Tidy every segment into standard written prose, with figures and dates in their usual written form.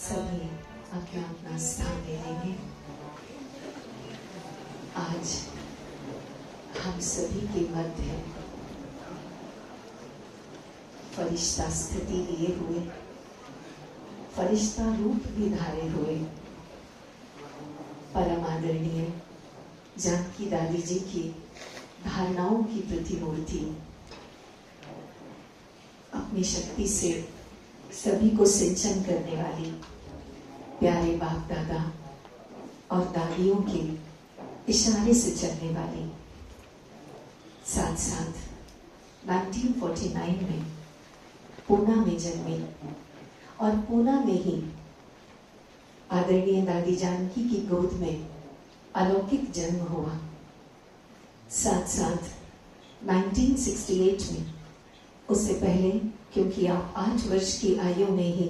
सभी अपना अपना स्थान ले लेंगे। आज हम सभी के मध्य फरिश्ता स्थिति लिए हुए, फरिश्ता रूप भी धारे हुए परम आदरणीय जानकी दादी जी की धारणाओं की प्रतिमूर्ति अपनी शक्ति से सभी को सिंचन करने वाली प्यारे बाप दादा और दादियों के इशारे से चलने वाली, साथ साथ 1949 में पूना में जन्मी और पूना में ही आदरणीय दादी जानकी की गोद में अलौकिक जन्म हुआ। साथ साथ 1968 में, उससे पहले क्योंकि आप 8 वर्ष की आयु में ही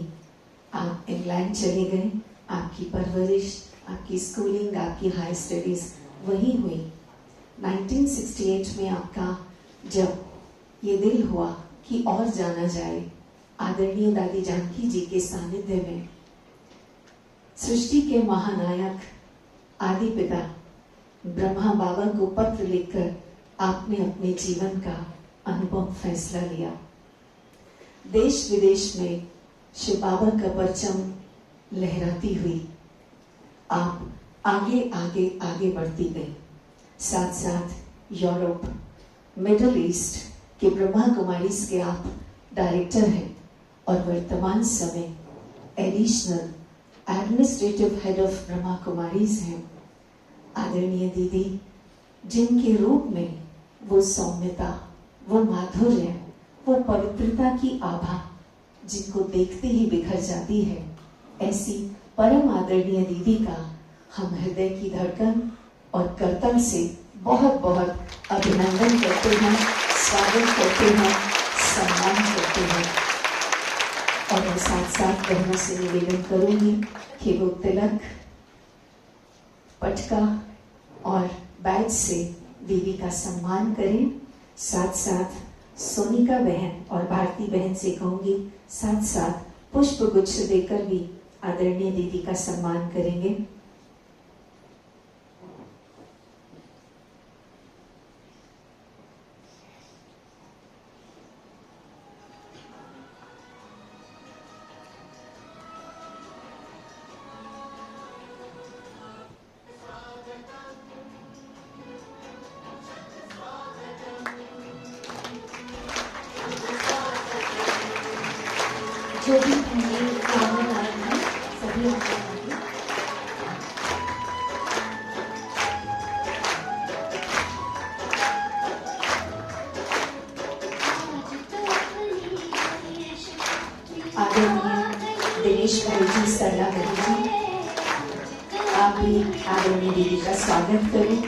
आप इंग्लैंड चले गए, आपकी परवरिश, आपकी स्कूलिंग, आपकी हाई स्टडीज वहीं हुई। 1968 में आपका जब ये दिल हुआ कि और जाना जाए आदरणीय दादी जानकी जी के सानिध्य में, सृष्टि के महानायक आदि पिता ब्रह्मा बाबा को पत्र लिखकर आपने अपने जीवन का अनुभव फैसला लिया। देश विदेश में शिव बाबा का परचम लहराती हुई आप आगे आगे आगे बढ़ती गई। साथ साथ यूरोप, मिडिल ईस्ट के ब्रह्मा कुमारीज के आप डायरेक्टर हैं और वर्तमान समय additional administrative head of Brahma Kumaris हैं। आदरणीय दीदी जिनके रूप में वो सौम्यता, वो माधुर्य, वो पवित्रता की आभा जिनको देखते ही बिखर जाती है, ऐसी परम आदरणीय दीदी का हम हृदय की धड़कन और कर्तन से बहुत बहुत अभिनंदन करते हैं, स्वागत करते हैं, सम्मान करते हैं। और मैं साथ साथ बहनों से निवेदन करूंगी कि वो तिलक, पटका और बैज से देवी का सम्मान करें। साथ साथ सोनिका बहन और भारती बहन से कहूंगी साथ साथ पुष्प गुच्छ देकर भी आदरणीय दीदी का सम्मान करेंगे। जो भी पहले आने आए हैं सभी आगे आदरणीय दिनेश भाई जी, सरला बहन जी, आप भी आदरणीय दीदी का स्वागत करें।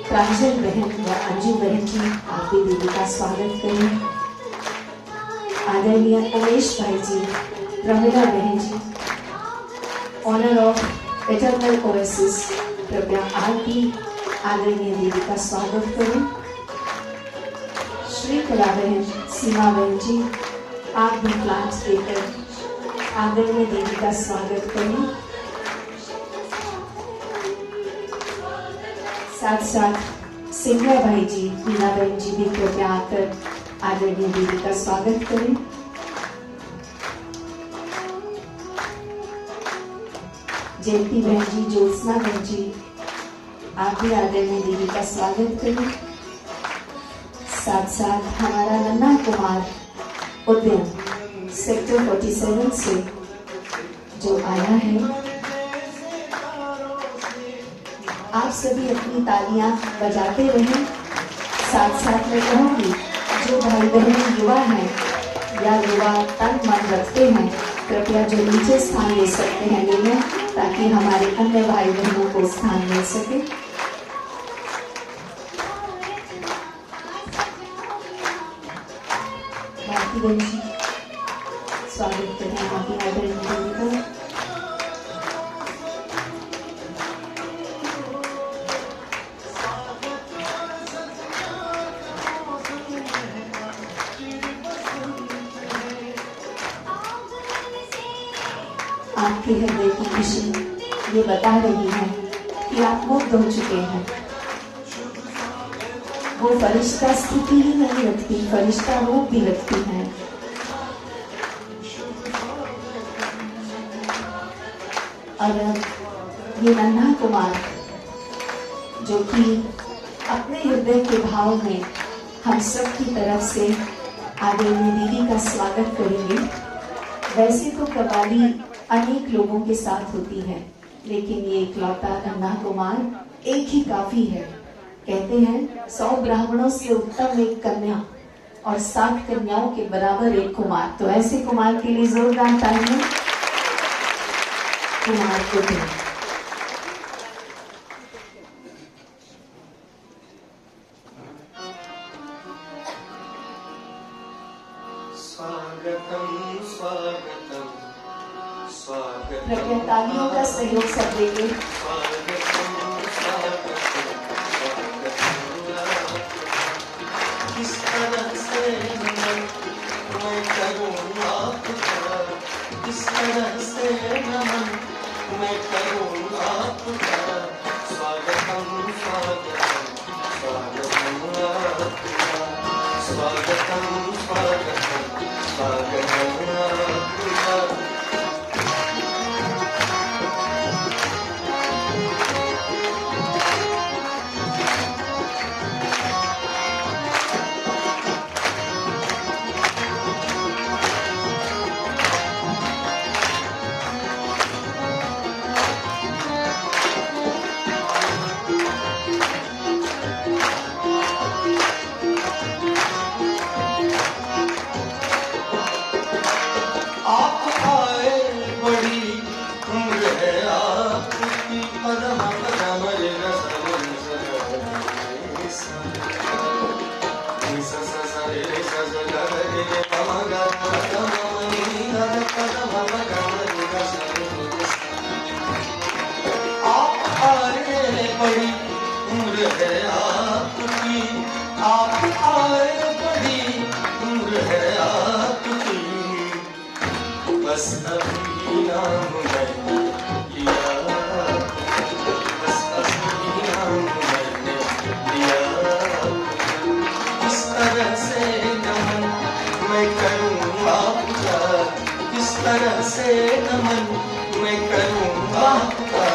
प्रांजल बहन व अंजू बहन जी, आप भी दीदी का स्वागत करें। आदरणीय उमेश भाई जी, प्रमिला बहन जी, ऑनर ऑफ इटर्नल ओएसिस, कृपया आप भी आदरणीय दीदी का स्वागत करें। श्री कला बहन, सीमा बहन जी, आप भी प्लांट देकर आदरणीय दीदी का स्वागत करें। साथ साथ सिंघा भाई जी, मीना बहन जी भी कृपया आकर आदरणीय दीदी का स्वागत करें। जयंती बहन जी, ज्योत्सना बहन जी, आप भी आदरणीय दीदी का स्वागत करें। साथ साथ हमारा नन्ना कुमार उद्यम सेक्टर 47 से जो आया है, आप सभी अपनी तालियां बजाते रहें। साथ साथ मैं कहूंगी जो भाई बहन युवा हैं या युवा तन मन रखते हैं, कृपया जो नीचे स्थान ले सकते हैं ले लें, ताकि हमारे अन्य भाई बहनों को स्थान मिल सके। भारती बहन जी, स्वागत करें आपकी आदरणीय दीदी का। आपके हृदय की खुशी ये बता रही है कि आप मुक्त हो चुके हैं। वो फरिश्ता स्थिति ही नहीं रखती, फरिश्ता रूप भी रखती है। और ये नन्हा कुमार जो कि अपने हृदय के भाव में हम सब की तरफ से आदरणीय दीदी का स्वागत करेंगे। वैसे तो कव्वाली अनेक लोगों के साथ होती है, लेकिन ये इकलौता नन्हा कुमार एक ही काफी है। कहते हैं 100 ब्राह्मणों से उत्तम एक कन्या और 60 कन्याओं के बराबर एक कुमार। तो ऐसे कुमार के लिए जोरदार तालियां कुमार को दें। स्वागतम स्वागतम स्वागतम। कृपया तालियों का सहयोग सब देंगे। किस तरह से मैं करूँ आपका, किस तरह से मैं करूँ आपका। स्वागतम स्वागतम स्वागतम आपका, स्वागतम स्वागतम स्वागतम आपका। बड़ी उम्र है आपकी, आप आए बड़ी उम्र है आपकी। बस अभी नाम मैंने लिया, बस अभी नाम मैंने लिया। किस तरह से नमन मैं करूँ आपका, किस तरह से नमन मैं करूँ आपका।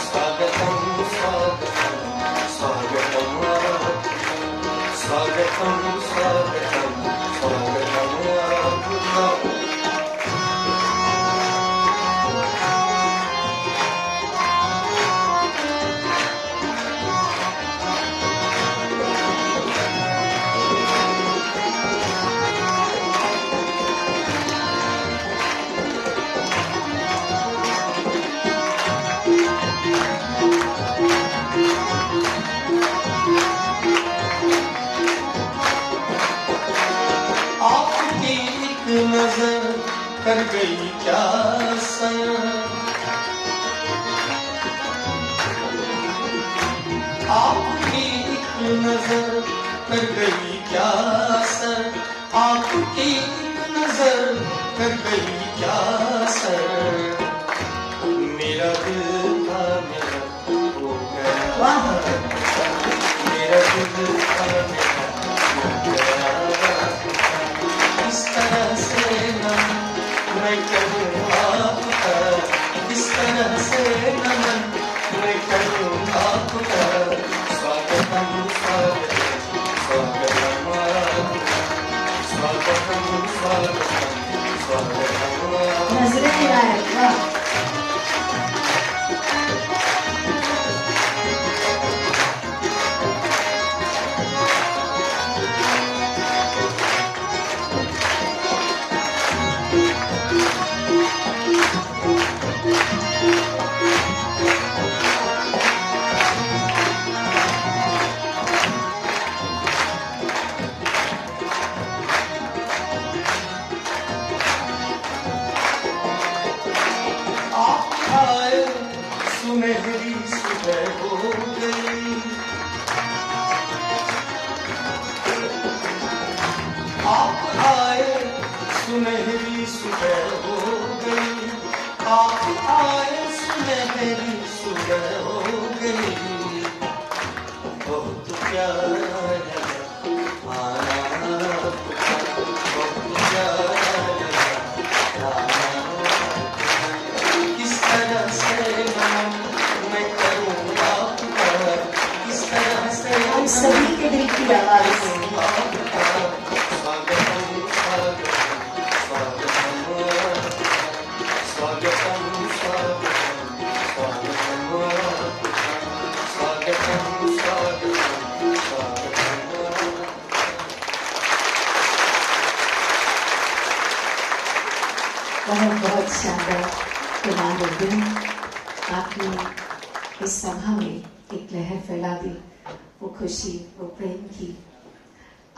स्वागतम स्वागतम स्वागतम स्वागतम स्वागतम स्वागतम आपका। नजर कर गई क्या असर, आपकी एक नजर कर गई क्या असर, आपकी एक नजर कर गई क्या असर। मेरा दिल था मेरा हो गया, मेरा दिल था मेरा हो गया। किस तरह से नमन मैं करूँ आपका, किस तरह से नमन मैं करूँ आपका। स्वागतम स्वागतम स्वागतम। आए सुनहरी सुबह हो गई, बहुत प्यारा लगा आना आपका, बहुत प्यारा लगा आना। किस तरह से मैं करूँ आपका, किस तरह से हम सभी के दिल की आवाज है। बहुत बहुत शानदार कुमार, आपने इस सभा में एक लहर फैला दी, वो खुशी, वो प्रेम की।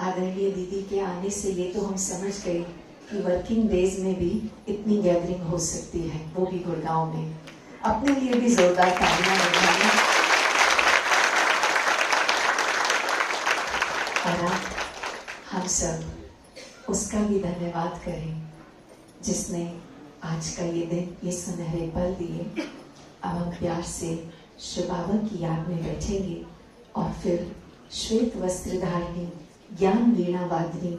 आदरणीय दीदी के आने से ये तो हम समझ गए कि वर्किंग डेज में भी इतनी गैदरिंग हो सकती है, वो भी गुड़गांव में। अपने लिए भी जोरदार तालियां बजाएं। और अब हम सब उसका भी धन्यवाद करें जिसने आज का ये दिन, ये सुनहरे पल दिए। अब हम प्यार से श्री बाबा की याद में बैठेंगे और फिर श्वेत वस्त्रधारिणी, ज्ञान वीणा वादिनी,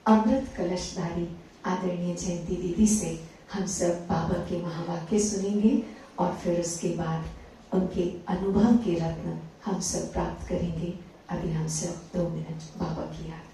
अमृत कलशधारी आदरणीय जयंती दीदी से हम सब बाबा के महावाक्य सुनेंगे और फिर उसके बाद उनके अनुभव के रत्न हम सब प्राप्त करेंगे। अभी हम सब 2 मिनट बाबा की याद में।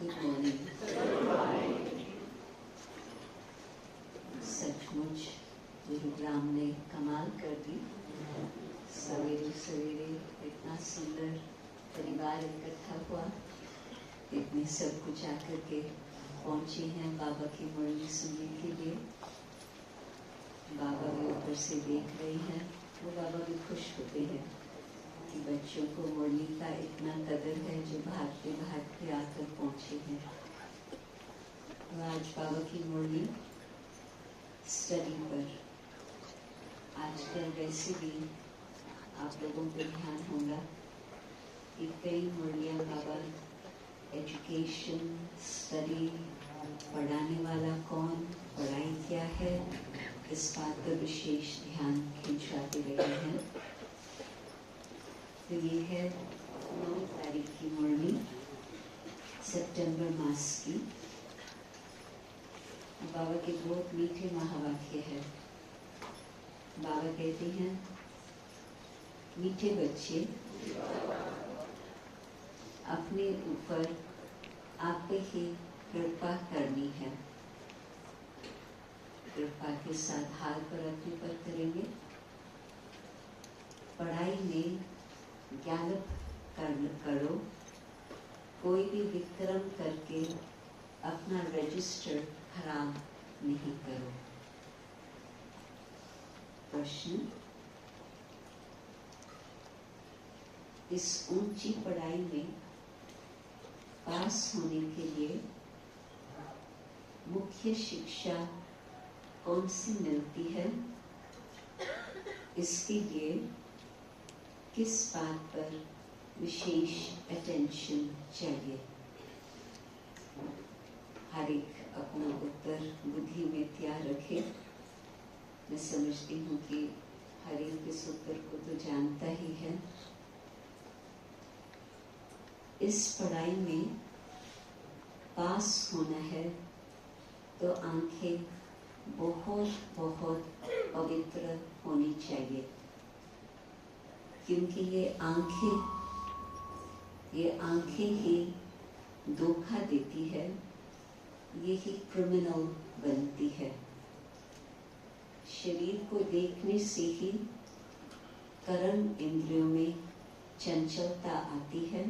Good morning. सचमुच गुरुग्राम ने कमाल कर दी। सवेरे सवेरे इतना सुंदर परिवार इकट्ठा हुआ, इतने सब कुछ आकर के पहुंचे हैं बाबा की मुरली सुनने के लिए। बाबा भी ऊपर से देख रहे हैं, वो बाबा भी खुश होते हैं कि बच्चों को मुरली का इतना कदर है जो भागते भागते आकर पहुंचे हैं। तो आज बाबा की मुरली स्टडी पर, आजकल वैसे भी आप लोगों को ध्यान होगा कि कई मुरलियाँ बाबा एजुकेशन, स्टडी, पढ़ाने वाला कौन, पढ़ाई क्या है, इस बात पर विशेष ध्यान खिंचवाते रहे हैं। तो ये है 9 तारीख की मुरली, सितंबर मास की। बाबा के बहुत मीठे महावाक्य है। बाबा कहते हैं, मीठे बच्चे, अपने ऊपर आप पे ही कृपा करनी है। कृपा के साथ हाथ पर अपने पर करेंगे। पढ़ाई में ज्ञानप करो, कोई भी विक्रम करके अपना रजिस्टर खराब नहीं करो। प्रश्न, इस ऊंची पढ़ाई में पास होने के लिए मुख्य शिक्षा कौन सी मिलती है? इसके लिए किस बात पर विशेष अटेंशन चाहिए? हर एक अपना उत्तर बुद्धि में तैयार रखे। मैं समझती हूँ कि हर एक इस उत्तर को तो जानता ही है। इस पढ़ाई में पास होना है तो आंखें बहुत बहुत पवित्र होनी चाहिए, क्योंकि ये आंखें ही धोखा देती है, ये ही क्रिमिनल बनती है। शरीर को देखने से ही कर्म इंद्रियों में चंचलता आती है,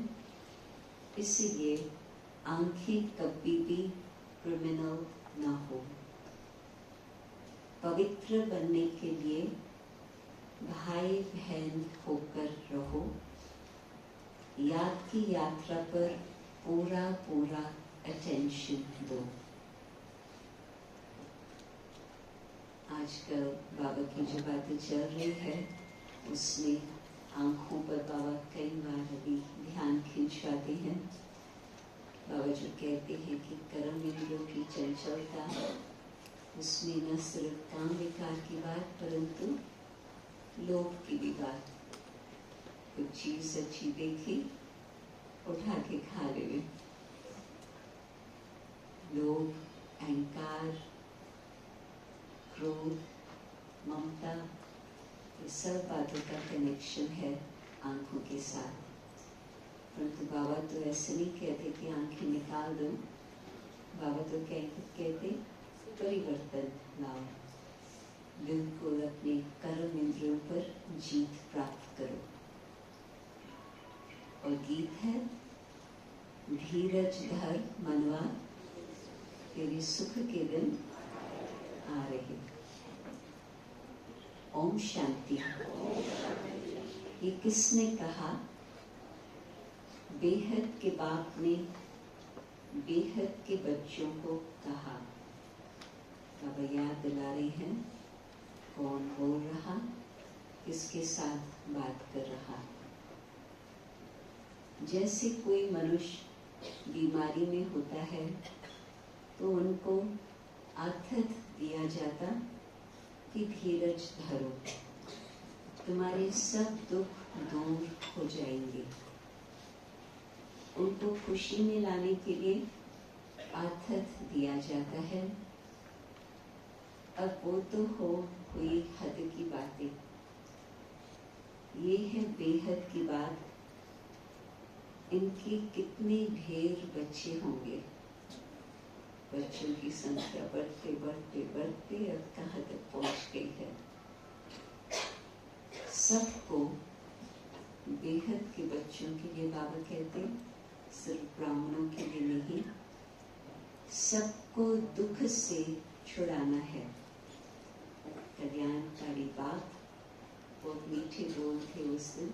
इसलिए आंखें कभी भी क्रिमिनल ना हो। पवित्र बनने के लिए भाई बहन होकर रहो। याद की यात्रा पर पूरा पूरा अटेंशन दो। आजकल बाबा की जो बातें चल रही है उसमें आंखों पर बाबा कई बार अभी ध्यान खिंचवाते हैं। बाबा जो कहते हैं कि कर्म इंद्रियों की चंचलता, उसमें न सिर्फ काम विकार की बात परंतु लोभ की भी बात। कुछ चीज अच्छी देखी, उठा के खा ले। लोभ, अहंकार, क्रोध, ममता, ये सब बातों का कनेक्शन है आंखों के साथ। परंतु बाबा तो ऐसे नहीं कहते कि आंखें निकाल दो। बाबा तो कहते परिवर्तन लाओ, बिल्कुल अपने कर्म इंद्रियों पर जीत प्राप्त करो। और गीत है, धीरज धर मनवा, तेरे सुख के दिन आ रहे। ओम शांति। ये किसने कहा? बेहद के बाप ने बेहद के बच्चों को कहा। बाबा याद दिला रहे हैं कौन बोल रहा, किसके साथ बात कर रहा। जैसे कोई मनुष्य बीमारी में होता है तो उनको आथत दिया जाता कि धीरज धरो, तुम्हारे सब दुख दूर हो जाएंगे। उनको खुशी में लाने के लिए आथत दिया जाता है। अब वो तो हो हुई हद की बातें, ये है बेहद की बात। इनके कितने ढेर बच्चे होंगे। बच्चों की संख्या बढ़ते बढ़ते बढ़ते अब कहाँ तक पहुंच गई है। सबको बेहद के बच्चों के लिए बाबा कहते सिर्फ ब्राह्मणों के लिए नहीं, सबको दुख से छुड़ाना है। कल्याणकारी बात, बहुत मीठे बोल थे उस दिन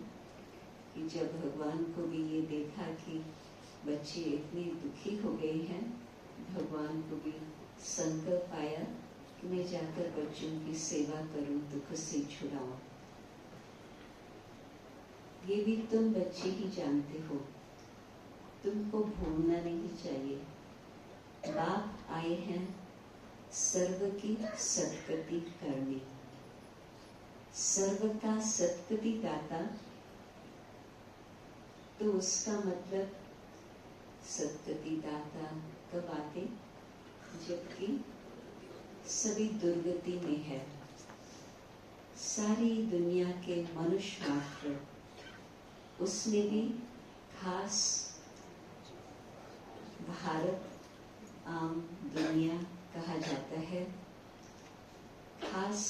कि जब भगवान को भी ये देखा कि बच्चे इतने दुखी हो गए हैं, भगवान को भी संकल्प आया कि मैं जाकर बच्चों की सेवा करूं, दुख से छुड़ाऊं। ये भी तुम बच्चे ही जानते हो, तुमको भूलना नहीं चाहिए। बाप आए हैं सर्व की सत्कृति करने। सर्व का सत्कृति दाता, तो उसका मतलब सत्कृति दाता कब आते? जबकि सभी दुर्गति में है। सारी दुनिया के मनुष्य मात्र, उसमें भी खास भारत आम दुनिया कहा जाता है। खास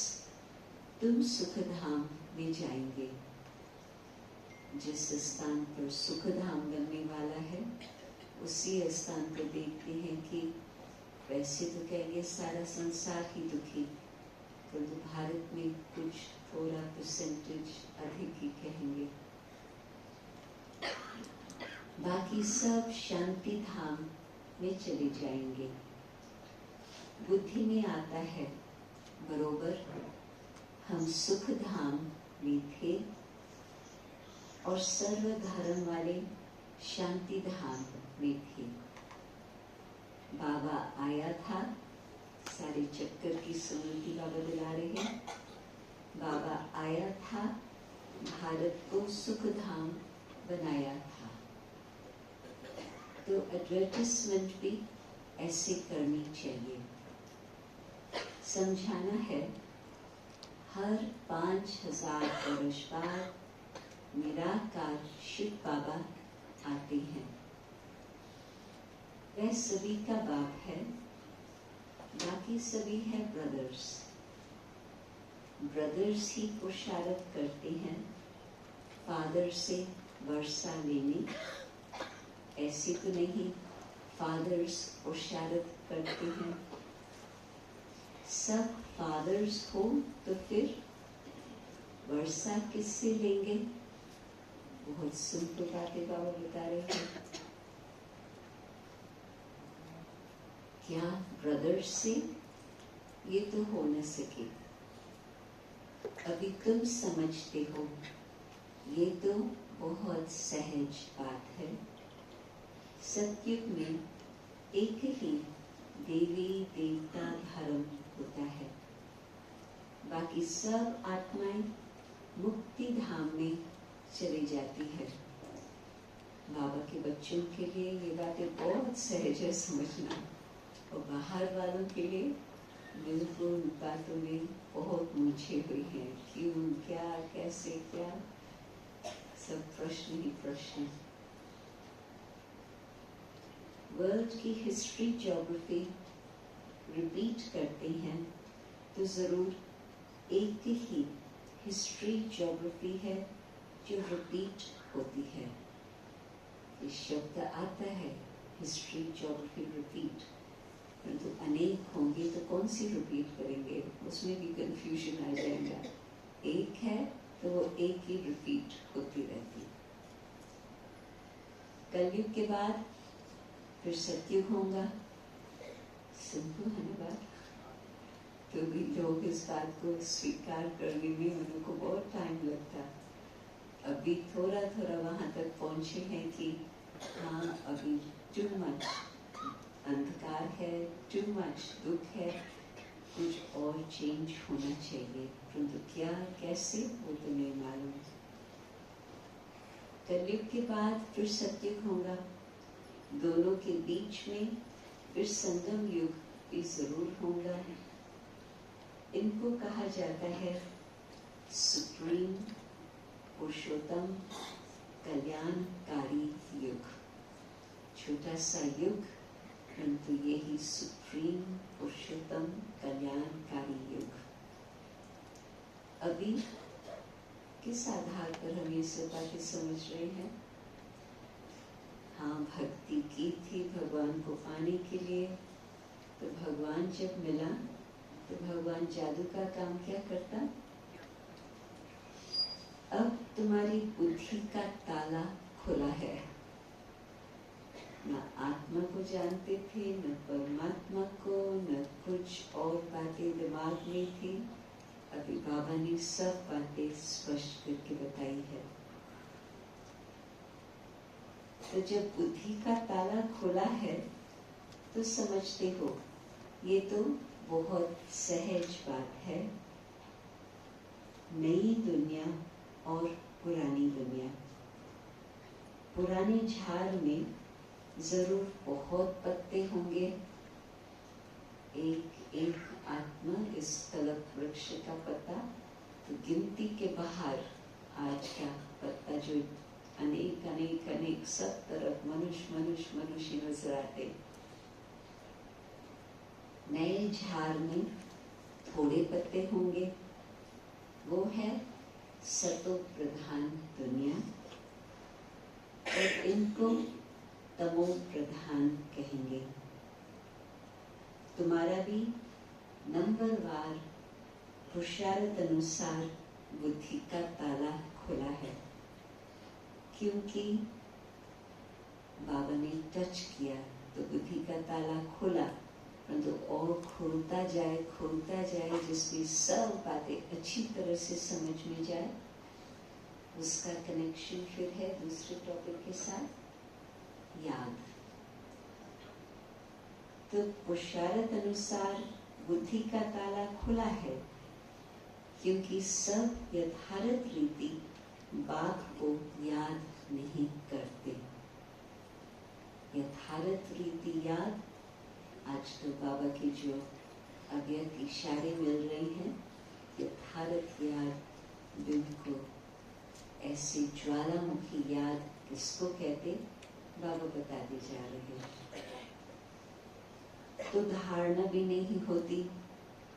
तुम सुखधाम में जाएंगे। जिस स्थान पर सुखधाम बनने वाला है, उसी स्थान पर देखते हैं कि वैसे तो कहेंगे सारा संसार ही दुखी, परंतु भारत में कुछ थोड़ा परसेंटेज अधिक ही कहेंगे। बाकी सब शांति धाम में चले जाएंगे। बुद्धि में आता है बरोबर हम सुख धाम में थे और सर्व धर्म वाले शांति धाम में थे। बाबा आया था, सारे चक्कर की स्मृति बाबा दिला रहे हैं। बाबा आया था, भारत को सुख धाम बनाया था। तो एडवर्टाइजमेंट भी ऐसे करनी चाहिए। समझाना है हर 5000 वर्ष बाद निराकार शिव बाबा आते हैं। वह सभी का बाप है, बाकी सभी है ब्रदर्स। ब्रदर्स ही पुरुषार्थ करते हैं फादर से वर्षा लेने। ऐसे तो नहीं फादर्स पुरुषार्थ करते हैं। सब फादर्स हो तो फिर वर्षा किससे लेंगे? बहुत सिंपल बातें बाबा बता रहे हैं। क्या ब्रदर्स से? ये तो हो न सके। अभी तुम समझते हो, ये तो बहुत सहज बात है। सतयुग में एक ही देवी देवता धर्म होता है, बाकी सब आत्माएं मुक्ति धाम में चली जाती है। बाबा के बच्चों के लिए ये बातें बहुत सहज है समझना, और बाहर वालों के लिए बिल्कुल बातों में बहुत मुझे हुई है। क्यों, क्या, कैसे, क्या, सब प्रश्न ही प्रश्न। वर्ल्ड की हिस्ट्री ज्योग्राफी रिपीट करते हैं तो जरूर एक ही हिस्ट्री ज्योग्राफी है जो रिपीट होती है। ये शब्द आता है हिस्ट्री ज्योग्राफी रिपीट, परंतु अनेक होंगे तो कौन सी रिपीट करेंगे? उसमें भी कंफ्यूजन आ जाएगा। एक है तो वो एक ही रिपीट होती रहती। कलयुग के बाद फिर सतयुग होगा। सिंपल है ना बात? तो भी लोग इस बात को स्वीकार करने में उनको बहुत टाइम लगता। अभी थोड़ा थोड़ा वहां तक पहुंचे हैं कि हाँ, अभी टू मच अंधकार है, टू मच दुख है, कुछ और चेंज होना चाहिए, परंतु क्या, कैसे, वो तो नहीं मालूम। कलयुग के बाद फिर सतयुग होगा। दोनों के बीच में फिर संगम युग भी जरूर होगा। इनको कहा जाता है सुप्रीम पुरुषोत्तम कल्याणकारी युग। छोटा सा युग, परंतु यही सुप्रीम पुरुषोत्तम कल्याणकारी युग। अभी किस आधार पर हम ये सब बातें समझ रहे हैं? हाँ, भक्ति की थी भगवान को पाने के लिए, तो भगवान जब मिला तो भगवान जादू का काम क्या करता? अब तुम्हारी बुद्धि का ताला खुला है। न आत्मा को जानते थे, न परमात्मा को, न कुछ और बातें दिमाग में थी। अभी बाबा ने सब बातें स्पष्ट करके बताई है। तो जब बुद्धि का ताला खुला है तो समझते हो ये तो बहुत सहज बात है। नई दुनिया और पुरानी दुनिया। पुराने झाड़ में जरूर बहुत पत्ते होंगे। एक एक आत्मा इस तलक वृक्ष का पत्ता, तो गिनती के बाहर आज का पत्ता जो अनेक अनेक अनेक सब तरफ मनुष्य मनुष्य मनुष्य नजर आते। नए झाड़ में थोड़े पत्ते होंगे, वो है सतो प्रधान दुनिया, और इनको तमो प्रधान कहेंगे। तुम्हारा भी नंबरवार पुरुषार्थ अनुसार बुद्धि का ताला खुला है, क्योंकि बाबा ने टच किया तो बुद्धि का ताला खुला, परंतु और खुलता जाए जिसमें सब बातें अच्छी तरह से समझ में जाए। उसका कनेक्शन फिर है दूसरे टॉपिक के साथ, याद। तो पुरुषार्थ अनुसार बुद्धि का ताला खुला है, क्योंकि सब यथार्थ रीति बात को याद नहीं करते। यथार्थ रीति याद, आज तो बाबा की जो अव्यक्त इशारे मिल रही हैं, यथार्थ याद बिल्कुल ऐसी ज्वालामुखी याद किसको कहते, बाबा बताते जा रहे हैं। तो धारणा भी नहीं होती,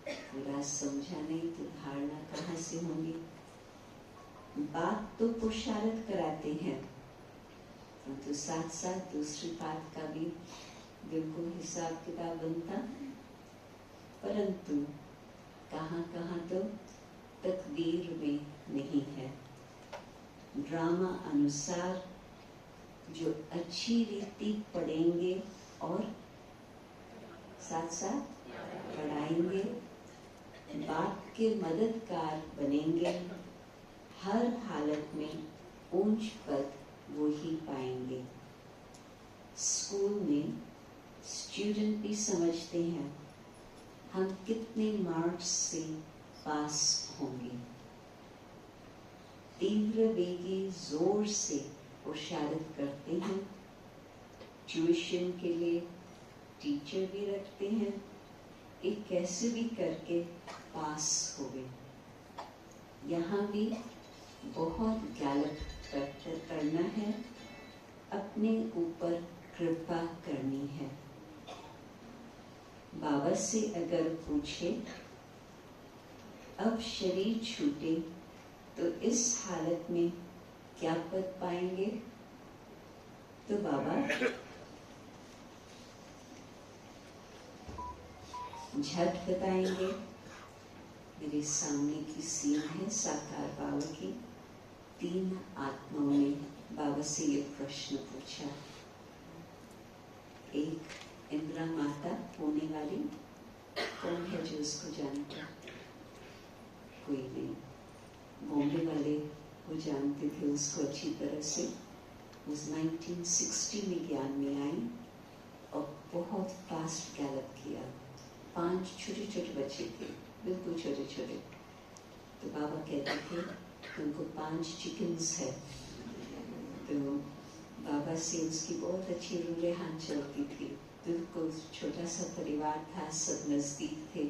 पूरा समझा नहीं तो धारणा कहाँ से होगी? बात तो पुरुषार्थ कराते हैं, परंतु साथ साथ दूसरी बात का भी बिल्कुल हिसाब किताब बनता, परंतु कहाँ कहाँ तो तकदीर में नहीं है। ड्रामा अनुसार जो अच्छी रीति पढ़ेंगे और साथ साथ पढ़ाएंगे, बाप के मददगार बनेंगे, हर हालत में ऊंच पद वो ही पाएंगे। स्कूल में स्टूडेंट भी समझते हैं हम कितने मार्क्स से पास होंगे। तीव्र वेगी जोर से पुरुषार्थ करते हैं, ट्यूशन के लिए टीचर भी रखते हैं, एक कैसे भी करके पास हो गए। यहाँ भी बहुत गैलप करना है, अपने ऊपर कृपा करनी है। बाबा से अगर पूछे अब शरीर छूटे तो इस हालत में क्या पद पाएंगे, तो बाबा झट बताएंगे। मेरे सामने की सीन है साकार बाबा की। 3 आत्माओं ने बाबा से ये प्रश्न पूछा। एक इंदिरा माता होने वाली, कौन है जो उसको जानता? कोई नहीं। बॉम्बे वाले वो जानते थे उसको अच्छी तरह से। उस 1960 में ज्ञान में आई और बहुत फास्ट गैलप किया। 5 छोटे छोटे बच्चे थे, बिल्कुल छोटे छोटे। तो बाबा कहते थे उनको 5 चिकन्स है। तो बाबा से उसकी बहुत अच्छी रूले हाथ चलती थी। बिल्कुल छोटा सा परिवार था, सब नजदीक थे।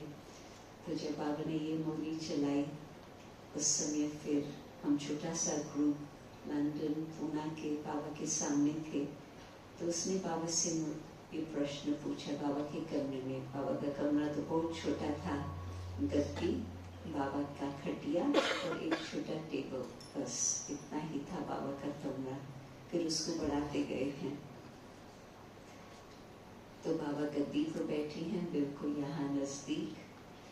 तो जब बाबा ने ये मुरली चलाई, उस समय फिर हम छोटा सा ग्रुप लंदन पूना के बाबा के सामने थे, तो उसने बाबा से ये प्रश्न पूछा बाबा के कमरे में। बाबा का कमरा तो बहुत छोटा था, गद्दी, बाबा का खटिया और एक छोटा टेबल, बस इतना ही था बाबा का कमरा। फिर उसको बढ़ाते गए हैं। तो बाबा गद्दी पर बैठी हैं बिल्कुल यहाँ नजदीक,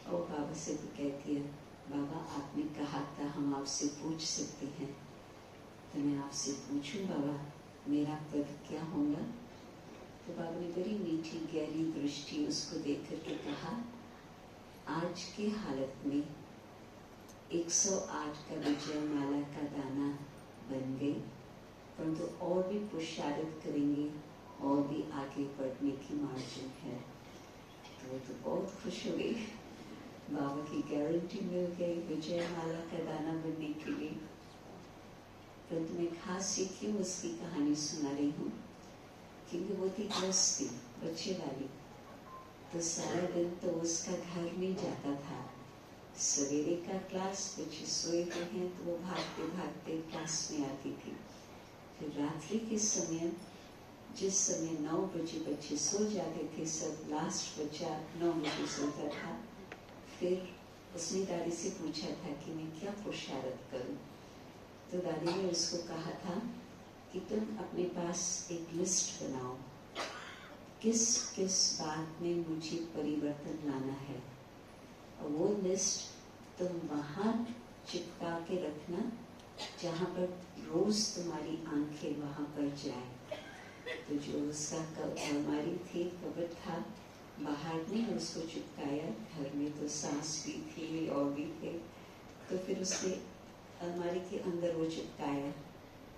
और बाबा से भी कहती है, बाबा आपने कहा था हम आपसे पूछ सकते हैं, तो मैं आपसे पूछूं बाबा मेरा पद क्या होगा? तो बाबा ने बड़ी मीठी गहरी दृष्टि उसको देख करके कहा, आज की हालत में 108 का विजय माला का दाना बन गई, परंतु और भी पुरुषार्थ करेंगे और भी आगे बढ़ने की मार्जिन है। तो वो तो बहुत खुश हो गई, बाबा की गारंटी मिल गई विजय माला का दाना बनने के लिए। परंतु मैं खास ये क्यों उसकी कहानी सुना रही हूँ, क्योंकि वो थी गृहस्थी बच्चे वाली, तो सारा दिन तो उसका घर में जाता था। सवेरे का क्लास, बच्चे सोए हुए हैं तो वो भागते भागते क्लास में आती थी। फिर रात्रि के समय, जिस समय 9 बजे बच्चे सो जाते थे, सब लास्ट बच्चा 9 बजे सोता था। फिर उसने दादी से पूछा था कि मैं क्या पुरुषार्थ करूं? तो दादी ने उसको कहा था कि तुम अपने पास एक लिस्ट बनाओ, किस किस बात में मुझे परिवर्तन लाना है, और वो लिस्ट तुम वहाँ चिपका के रखना जहाँ पर रोज तुम्हारी आंखें वहाँ पर जाए। तो जो उसका अलमारी थी, कबट था, बाहर में उसको चिपकाया, घर में तो सास भी थी और भी थे, तो फिर उसने अलमारी के अंदर वो चिपकाया।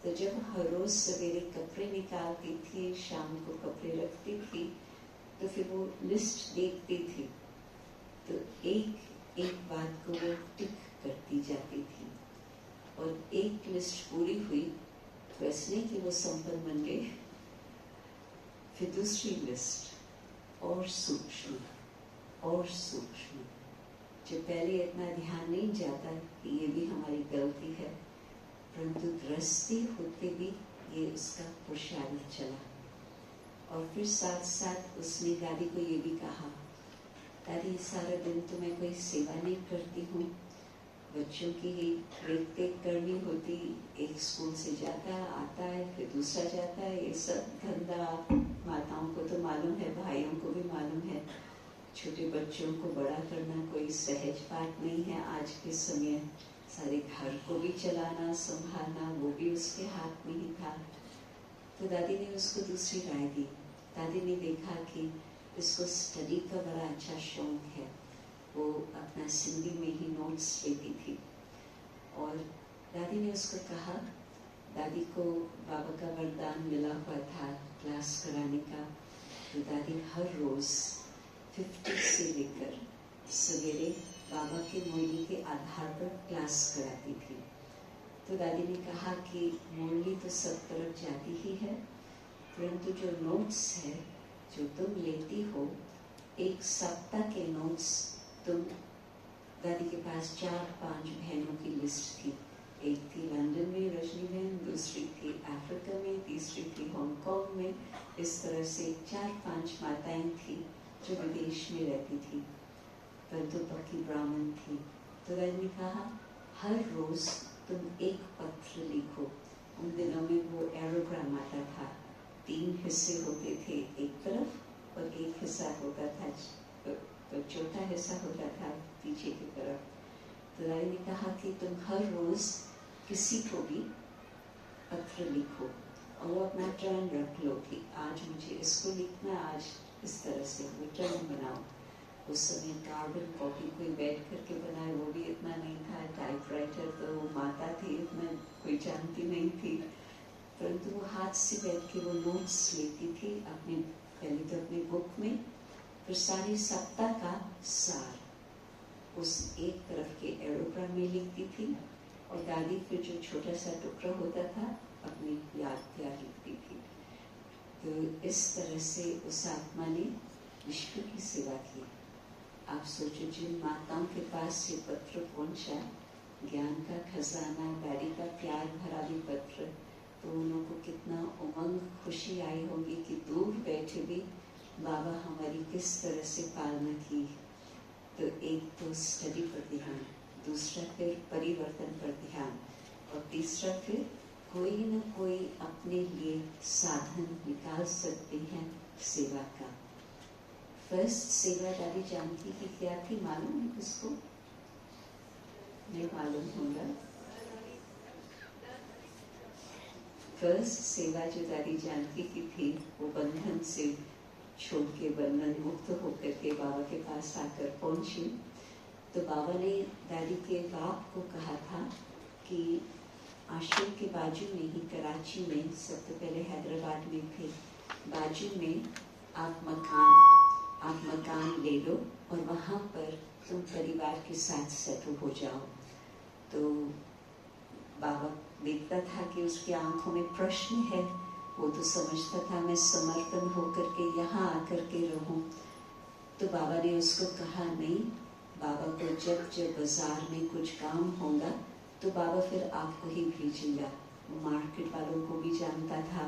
तो जब हर रोज सवेरे कपड़े निकालती थी, शाम को कपड़े रखती थी, तो फिर वो लिस्ट देखती थी, तो एक एक बात को वो टिक करती जाती थी, और एक लिस्ट पूरी हुई तो ऐसे कि वो संपन्न बन गई। फिर दूसरी लिस्ट और सूक्ष्म और सूक्ष्म, जो पहले इतना ध्यान नहीं जाता कि ये भी हमारी गलती है, परंतु गृहस्थी होते भी ये उसका पुरुषार्थ चला। और फिर साथ साथ उसने दादी को ये भी कहा, दादी सारा दिन तो मैं कोई सेवा नहीं करती हूँ, बच्चों की ही देख देख करनी होती, एक स्कूल से जाता है आता है फिर दूसरा जाता है, ये सब धंधा माताओं को तो मालूम है, भाइयों को भी मालूम है। छोटे बच्चों को बड़ा करना कोई सहज बात नहीं है आज के समय, सारे घर को भी चलाना संभालना वो भी उसके हाथ में ही था। तो दादी ने उसको दूसरी राय दी। दादी ने देखा कि इसको स्टडी का बड़ा अच्छा शौक है, वो अपना सिंधी में ही नोट्स लेती थी, और दादी ने उसको कहा, दादी को बाबा का वरदान मिला हुआ था क्लास कराने का, तो दादी हर रोज 50 से लेकर सवेरे बाबा के मुरली के आधार पर क्लास कराती थी। तो दादी ने कहा कि मुरली तो सब तरफ जाती ही है, परंतु जो नोट्स है जो तुम लेती हो, एक सप्ताह के नोट्स तुम, दादी के पास 4-5 बहनों की लिस्ट थी, एक थी लंदन में रजनी बहन, दूसरी थी अफ्रीका में, तीसरी थी हांगकांग में, इस तरह से 4-5 माताएं थी जो विदेश में रहती थी, परंतु पक्की ब्राह्मण थी। तो दादी ने कहा हर रोज तुम एक पत्र लिखो। उन दिनों में वो एरोग्राम आता था, 3 हिस्से होते थे एक तरफ और एक हिस्सा होता था, तो चौथा हिस्सा होता था पीछे की तरफ। तो दादी ने कहा कि तुम हर रोज किसी को भी पत्र लिखो, और वो अपना टर्न रख लो कि आज मुझे इसको लिखना, आज इस तरह से वो टर्न बनाओ। उस समय कार्बन कॉपी कोई बैठ करके बनाए वो भी इतना नहीं था, टाइपराइटर तो माता थी, इतना कोई जानती नहीं थी, परंतु वो हाथ से बैठ के वो नोट्स लेती थी अपने, पहले तो अपनी बुक में, फिर सारे सप्ताह का सार उस एक तरफ के एरोग्राम में लिखती थी, और दादी फिर जो छोटा सा टुकड़ा होता था अपनी याद प्यार लिखती थी। तो इस तरह से उस आत्मा ने विश्व की सेवा की। आप सोचो जिन माताओं के पास ये पत्र पहुंचा, ज्ञान का खजाना, दादी का प्यार भरा भी पत्र, तो उन को कितना उमंग खुशी आई होगी कि दूर बैठे भी बाबा हमारी किस तरह से पालना की। तो एक तो स्टडी पर ध्यान, दूसरा फिर परिवर्तन पर ध्यान, और तीसरा फिर कोई न कोई अपने लिए साधन निकाल सकते हैं सेवा का। फर्स्ट सेवा दादी जानकी की क्या थी, मालूम है किसको? नहीं मालूम होगा। फर्स्ट सेवा जो दादी जानकी की थी वो बंधन से छोड़ के, बंधन मुक्त होकर के बाबा के पास आकर पहुंची। तो बाबा ने दादी के बाप को कहा था कि आश्रम के बाजू में ही, कराची में, सब तो पहले हैदराबाद में थे, बाजू में आप मकान ले लो और वहाँ पर तुम परिवार के साथ सेटल हो जाओ। तो बाबा देखता था कि उसकी आंखों में प्रश्न है, वो तो समझता था मैं समर्पण होकर के यहाँ आकर के रहूं। तो बाबा ने उसको कहा नहीं, बाबा को जब बाजार में कुछ काम होगा तो बाबा फिर आपको ही भेजेगा। वो मार्केट वालों को भी जानता था।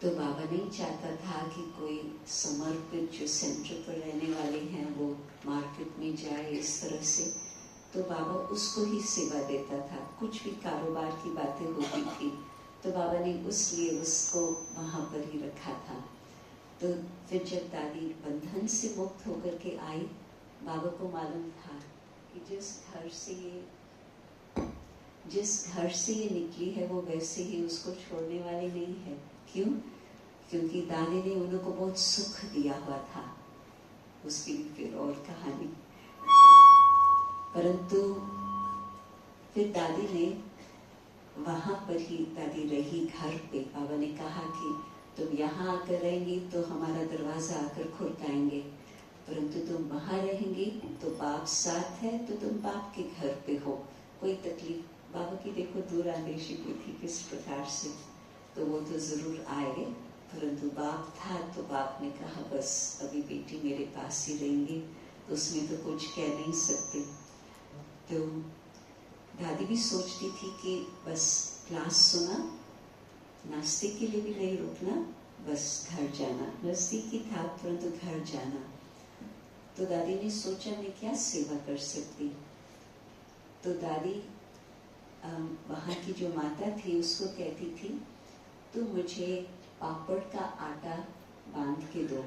तो बाबा नहीं चाहता था कि कोई समर्पित जो सेंटर पर रहने वाले हैं वो मार्केट में जाए इस तरह से। तो बाबा उसको ही सेवा देता था। कुछ भी कारोबार की बातें होती थी तो बाबा ने उसलिए उसको वहाँ पर ही रखा था। तो फिर जब दादी बंधन से मुक्त होकर के आई, बाबा को मालूम था कि जिस घर से ये निकली है वो वैसे ही उसको छोड़ने वाली नहीं है। क्यों? क्योंकि दादी ने उनको बहुत सुख दिया हुआ था। उसकी फिर और कहानी। परंतु फिर दादी ने वहां पर ही दादी रही घर पे। बाबा ने कहा कि तुम यहाँ आकर रहेंगी तो हमारा दरवाजा आकर खुरकाएंगे, परंतु तुम वहां रहेंगी तो बाप साथ है तो तुम बाप के घर पे हो, कोई तकलीफ। बाबा की देखो दूरअंदेशी बुद्धि किस प्रकार से, तो वो तो जरूर आए, परंतु बाप था तो बाप ने कहा बस अभी बेटी मेरे पास ही रहेंगी, तो उसमें तो कुछ कह नहीं सकते। तो दादी भी सोचती थी कि बस क्लास सुना, नाश्ते के लिए भी नहीं रुकना, बस घर जाना। नजदीकी था परंतु घर जाना। तो दादी ने सोचा मैं क्या सेवा कर सकती। तो दादी वहाँ की जो माता थी उसको कहती थी तो मुझे पापड़ का आटा बांध के दो।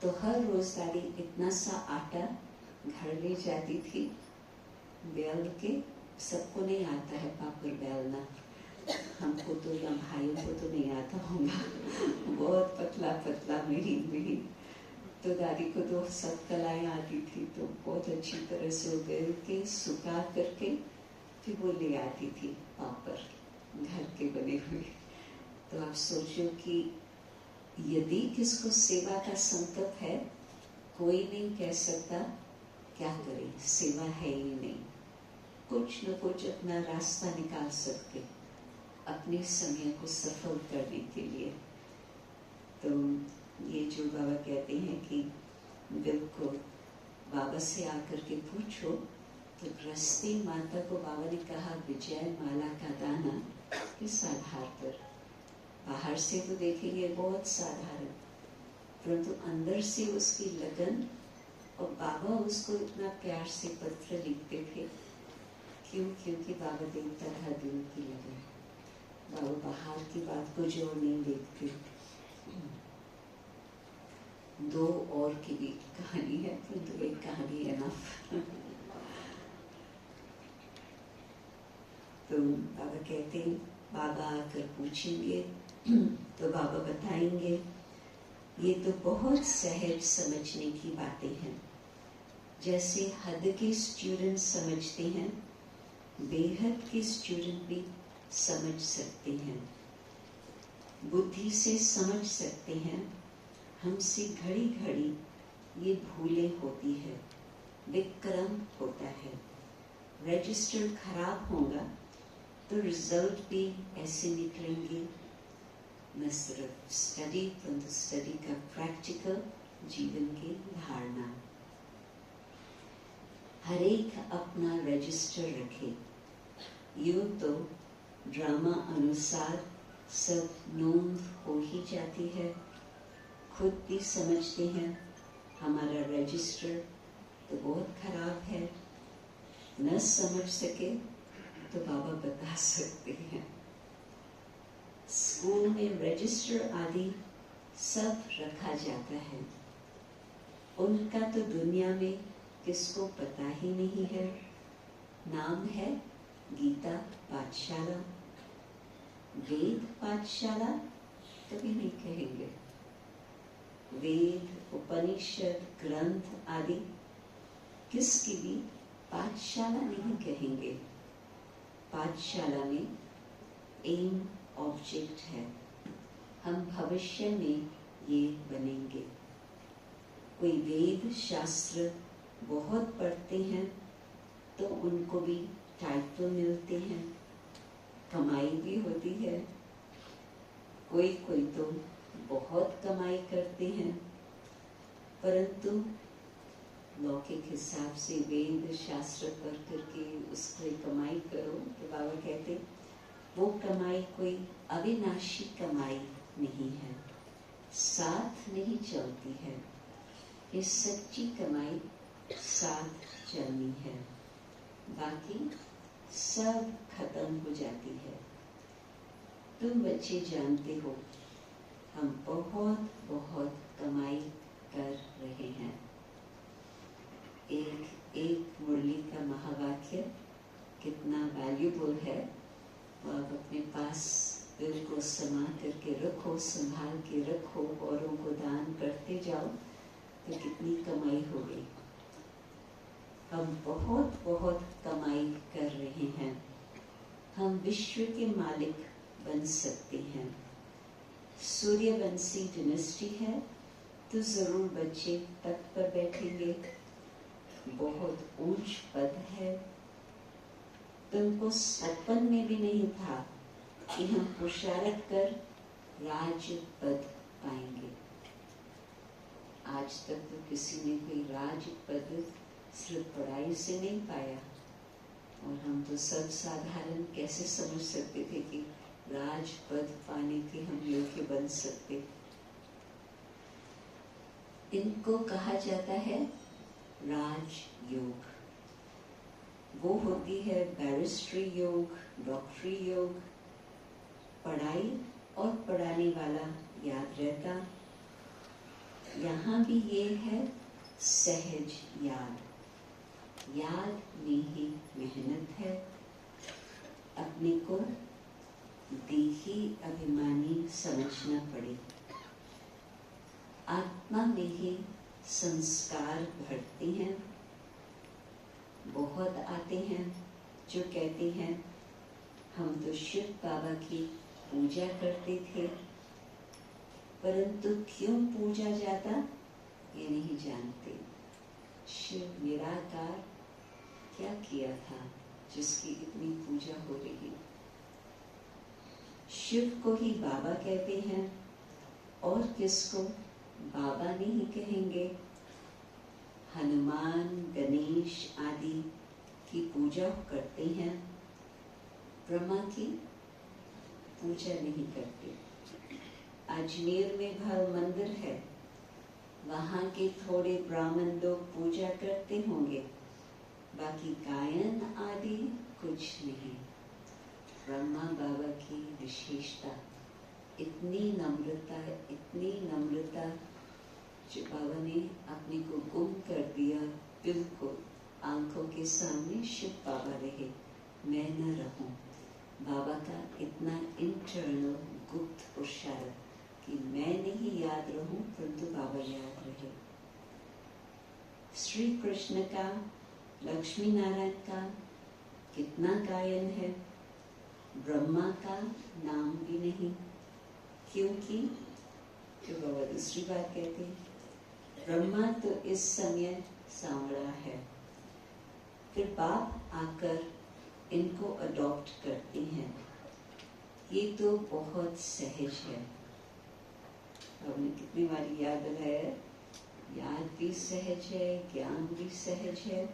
तो हर रोज दादी इतना सा आटा घर ले जाती थी बेल के। सबको नहीं आता है पापड़ बेलना, हमको तो या भाइयों को तो नहीं आता होगा, बहुत पतला पतला महीन। तो दादी को तो सब कलाएं आती थी, तो बहुत अच्छी तरह से बेल के सुखा करके फिर वो ले आती थी पापड़ घर के बने हुए। तो आप सोचो कि यदि किसको सेवा का संकल्प है, कोई नहीं कह सकता क्या करे, सेवा है ही नहीं। कुछ न कुछ अपना रास्ता निकाल सकते अपने समय को सफल करने के लिए। तो ये जो बाबा कहते हैं कि बिल्कुल बाबा से आकर के पूछो, तो गृहस्थी माता को बाबा ने कहा विजय माला का दाना किस आधार पर। बाहर से तो देखेंगे बहुत साधारण, परंतु अंदर से उसकी लगन, और बाबा उसको इतना प्यार से पत्र लिखते थे। क्यों? क्योंकि बाबा देखता था दिल की लगन। बाबा बाहर की बात को जोर नहीं देखते। दो और की भी कहानी है, परंतु एक कहानी एनफ। तो बाबा कहते हैं बाबा आकर पूछेंगे तो बाबा बताएंगे। ये तो बहुत सहज समझने की बातें हैं। जैसे हद के स्टूडेंट समझते हैं, बेहद के स्टूडेंट भी समझ सकते हैं, बुद्धि से समझ सकते हैं। हमसे घड़ी घड़ी ये भूलें होती है, विक्रम होता है। रजिस्टर खराब होगा तो रिजल्ट भी ऐसे निकलेंगे, न सिर्फ स्टडी परंतु स्टडी का प्रैक्टिकल जीवन की धारणा। हर एक अपना रजिस्टर रखे। यूं तो ड्रामा अनुसार सब नोंद हो ही जाती है। खुद भी समझते हैं हमारा रजिस्टर तो बहुत खराब है, न समझ सके तो बाबा बता सकते हैं। स्कूल में रजिस्टर आदि सब रखा जाता है, उनका तो दुनिया में किसको पता ही नहीं है। नाम है गीता पाठशाला, वेद पाठशाला कभी नहीं कहेंगे। वेद, उपनिषद, ग्रंथ आदि किसकी भी पाठशाला नहीं कहेंगे। पाठशाला में एम ऑब्जेक्ट है, हम भविष्य में ये बनेंगे। कोई वेद शास्त्र बहुत पढ़ते हैं तो उनको भी टाइटल मिलते हैं, कमाई भी होती है। कोई कोई तो बहुत कमाई करते हैं, परंतु लौकिक हिसाब से वेद शास्त्र पढ़ करके उसको कमाई करो तो बाबा कहते वो कमाई कोई अविनाशी कमाई नहीं है, साथ नहीं चलती है। ये सच्ची कमाई साथ चलनी है, बाकी सब खत्म हो जाती है। तुम बच्चे जानते हो हम बहुत बहुत कमाई कर रहे हैं। एक एक मुरली का महावाक्य कितना वैल्यूबल है, वो आप अपने पास दिल को समा करके रखो, संभाल के रखो, औरों को दान करते जाओ तो कितनी कमाई हो गई। हम बहुत बहुत कमाई कर रहे हैं, हम विश्व के मालिक बन सकते हैं। सूर्यवंशी डिनेस्टी है तो जरूर बच्चे पद पर बैठेंगे, बहुत ऊंच पद है। तुमको सपन में भी नहीं था कि हम पुरुषार्थ कर राज्य पद पाएंगे। आज तक तो किसी ने कोई राज पद सिर्फ पढ़ाई से नहीं पाया, और हम तो सब साधारण कैसे समझ सकते थे कि राज पद पाने के हम योग्य बन सकते। इनको कहा जाता है राजयोग। वो होती है बैरिस्ट्री योग, डॉक्टरी योग। पढ़ाई और पढ़ाने वाला याद रहता। यहाँ भी ये है सहज याद, याद में ही मेहनत है। अपने को देही अभिमानी समझना पड़े। आत्मा में ही संस्कार बढ़ते हैं। बहुत आते हैं जो कहते हैं हम तो शिव बाबा की पूजा करते थे, परंतु क्यों पूजा जाता ये नहीं जानते। शिव निराकार क्या किया था जिसकी इतनी पूजा हो रही। शिव को ही बाबा कहते हैं और किसको बाबा नहीं कहेंगे। हनुमान, गणेश आदि की पूजा करते हैं, ब्रह्मा की पूजा नहीं करते। अजमेर में भर मंदिर है, वहाँ के थोड़े ब्राह्मण लोग पूजा करते होंगे, बाकी गायन आदि कुछ नहीं। ब्रह्मा बाबा की विशेषता इतनी नम्रता जो बाबा ने अपने को गुम कर दिया। बिल्कुल आंखों के सामने शिव बाबा रहे, मैं न रहूं। बाबा का इतना इंटरनल गुप्त पुरुषार्थ कि मैं नहीं याद रहूं परंतु बाबा याद रहे। श्री कृष्ण का, लक्ष्मी नारायण का कितना गायन है, ब्रह्मा का नाम भी नहीं। क्योंकि तो बाबा दूसरी बात कहते हैं, ब्रह्मा तो इस समय सांवड़ा है, फिर बाप आकर इनको अडॉप्ट करते हैं। ये तो बहुत सहज है। आपने कितनी बार याद दिलाया, याद भी सहज है, ज्ञान भी सहज है।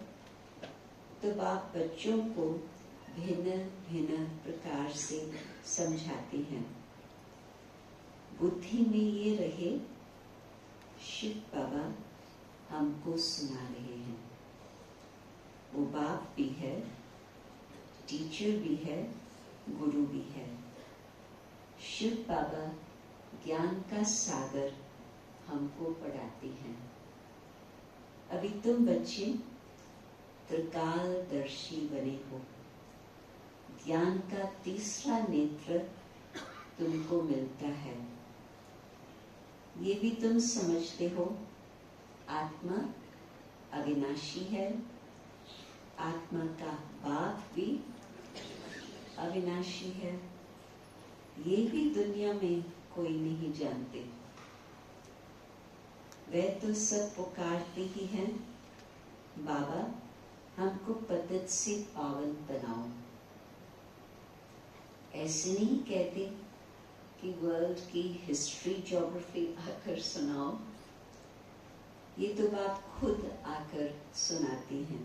तो बाप बच्चों को भिन्न भिन्न प्रकार से समझाते हैं। बुद्धि में ये रहे, शिव बाबा हमको सुना रहे हैं। वो बाप भी है, टीचर भी है, गुरु भी है। शिव बाबा ज्ञान का सागर हमको पढ़ाते हैं। अभी तुम बच्चे त्रिकालदर्शी बने हो। ज्ञान का तीसरा नेत्र तुमको मिलता है। ये भी तुम समझते हो, आत्मा अविनाशी है। आत्मा का बाप भी अविनाशी है। ये भी दुनिया में कोई नहीं जानते। वे तो सब पुकारते ही हैं, बाबा हमको पतित से पावन बनाओ। ऐसे नहीं कहते कि वर्ल्ड की हिस्ट्री ज्योग्राफी आकर सुनाओ। ये तो बाप खुद आकर सुनाते हैं।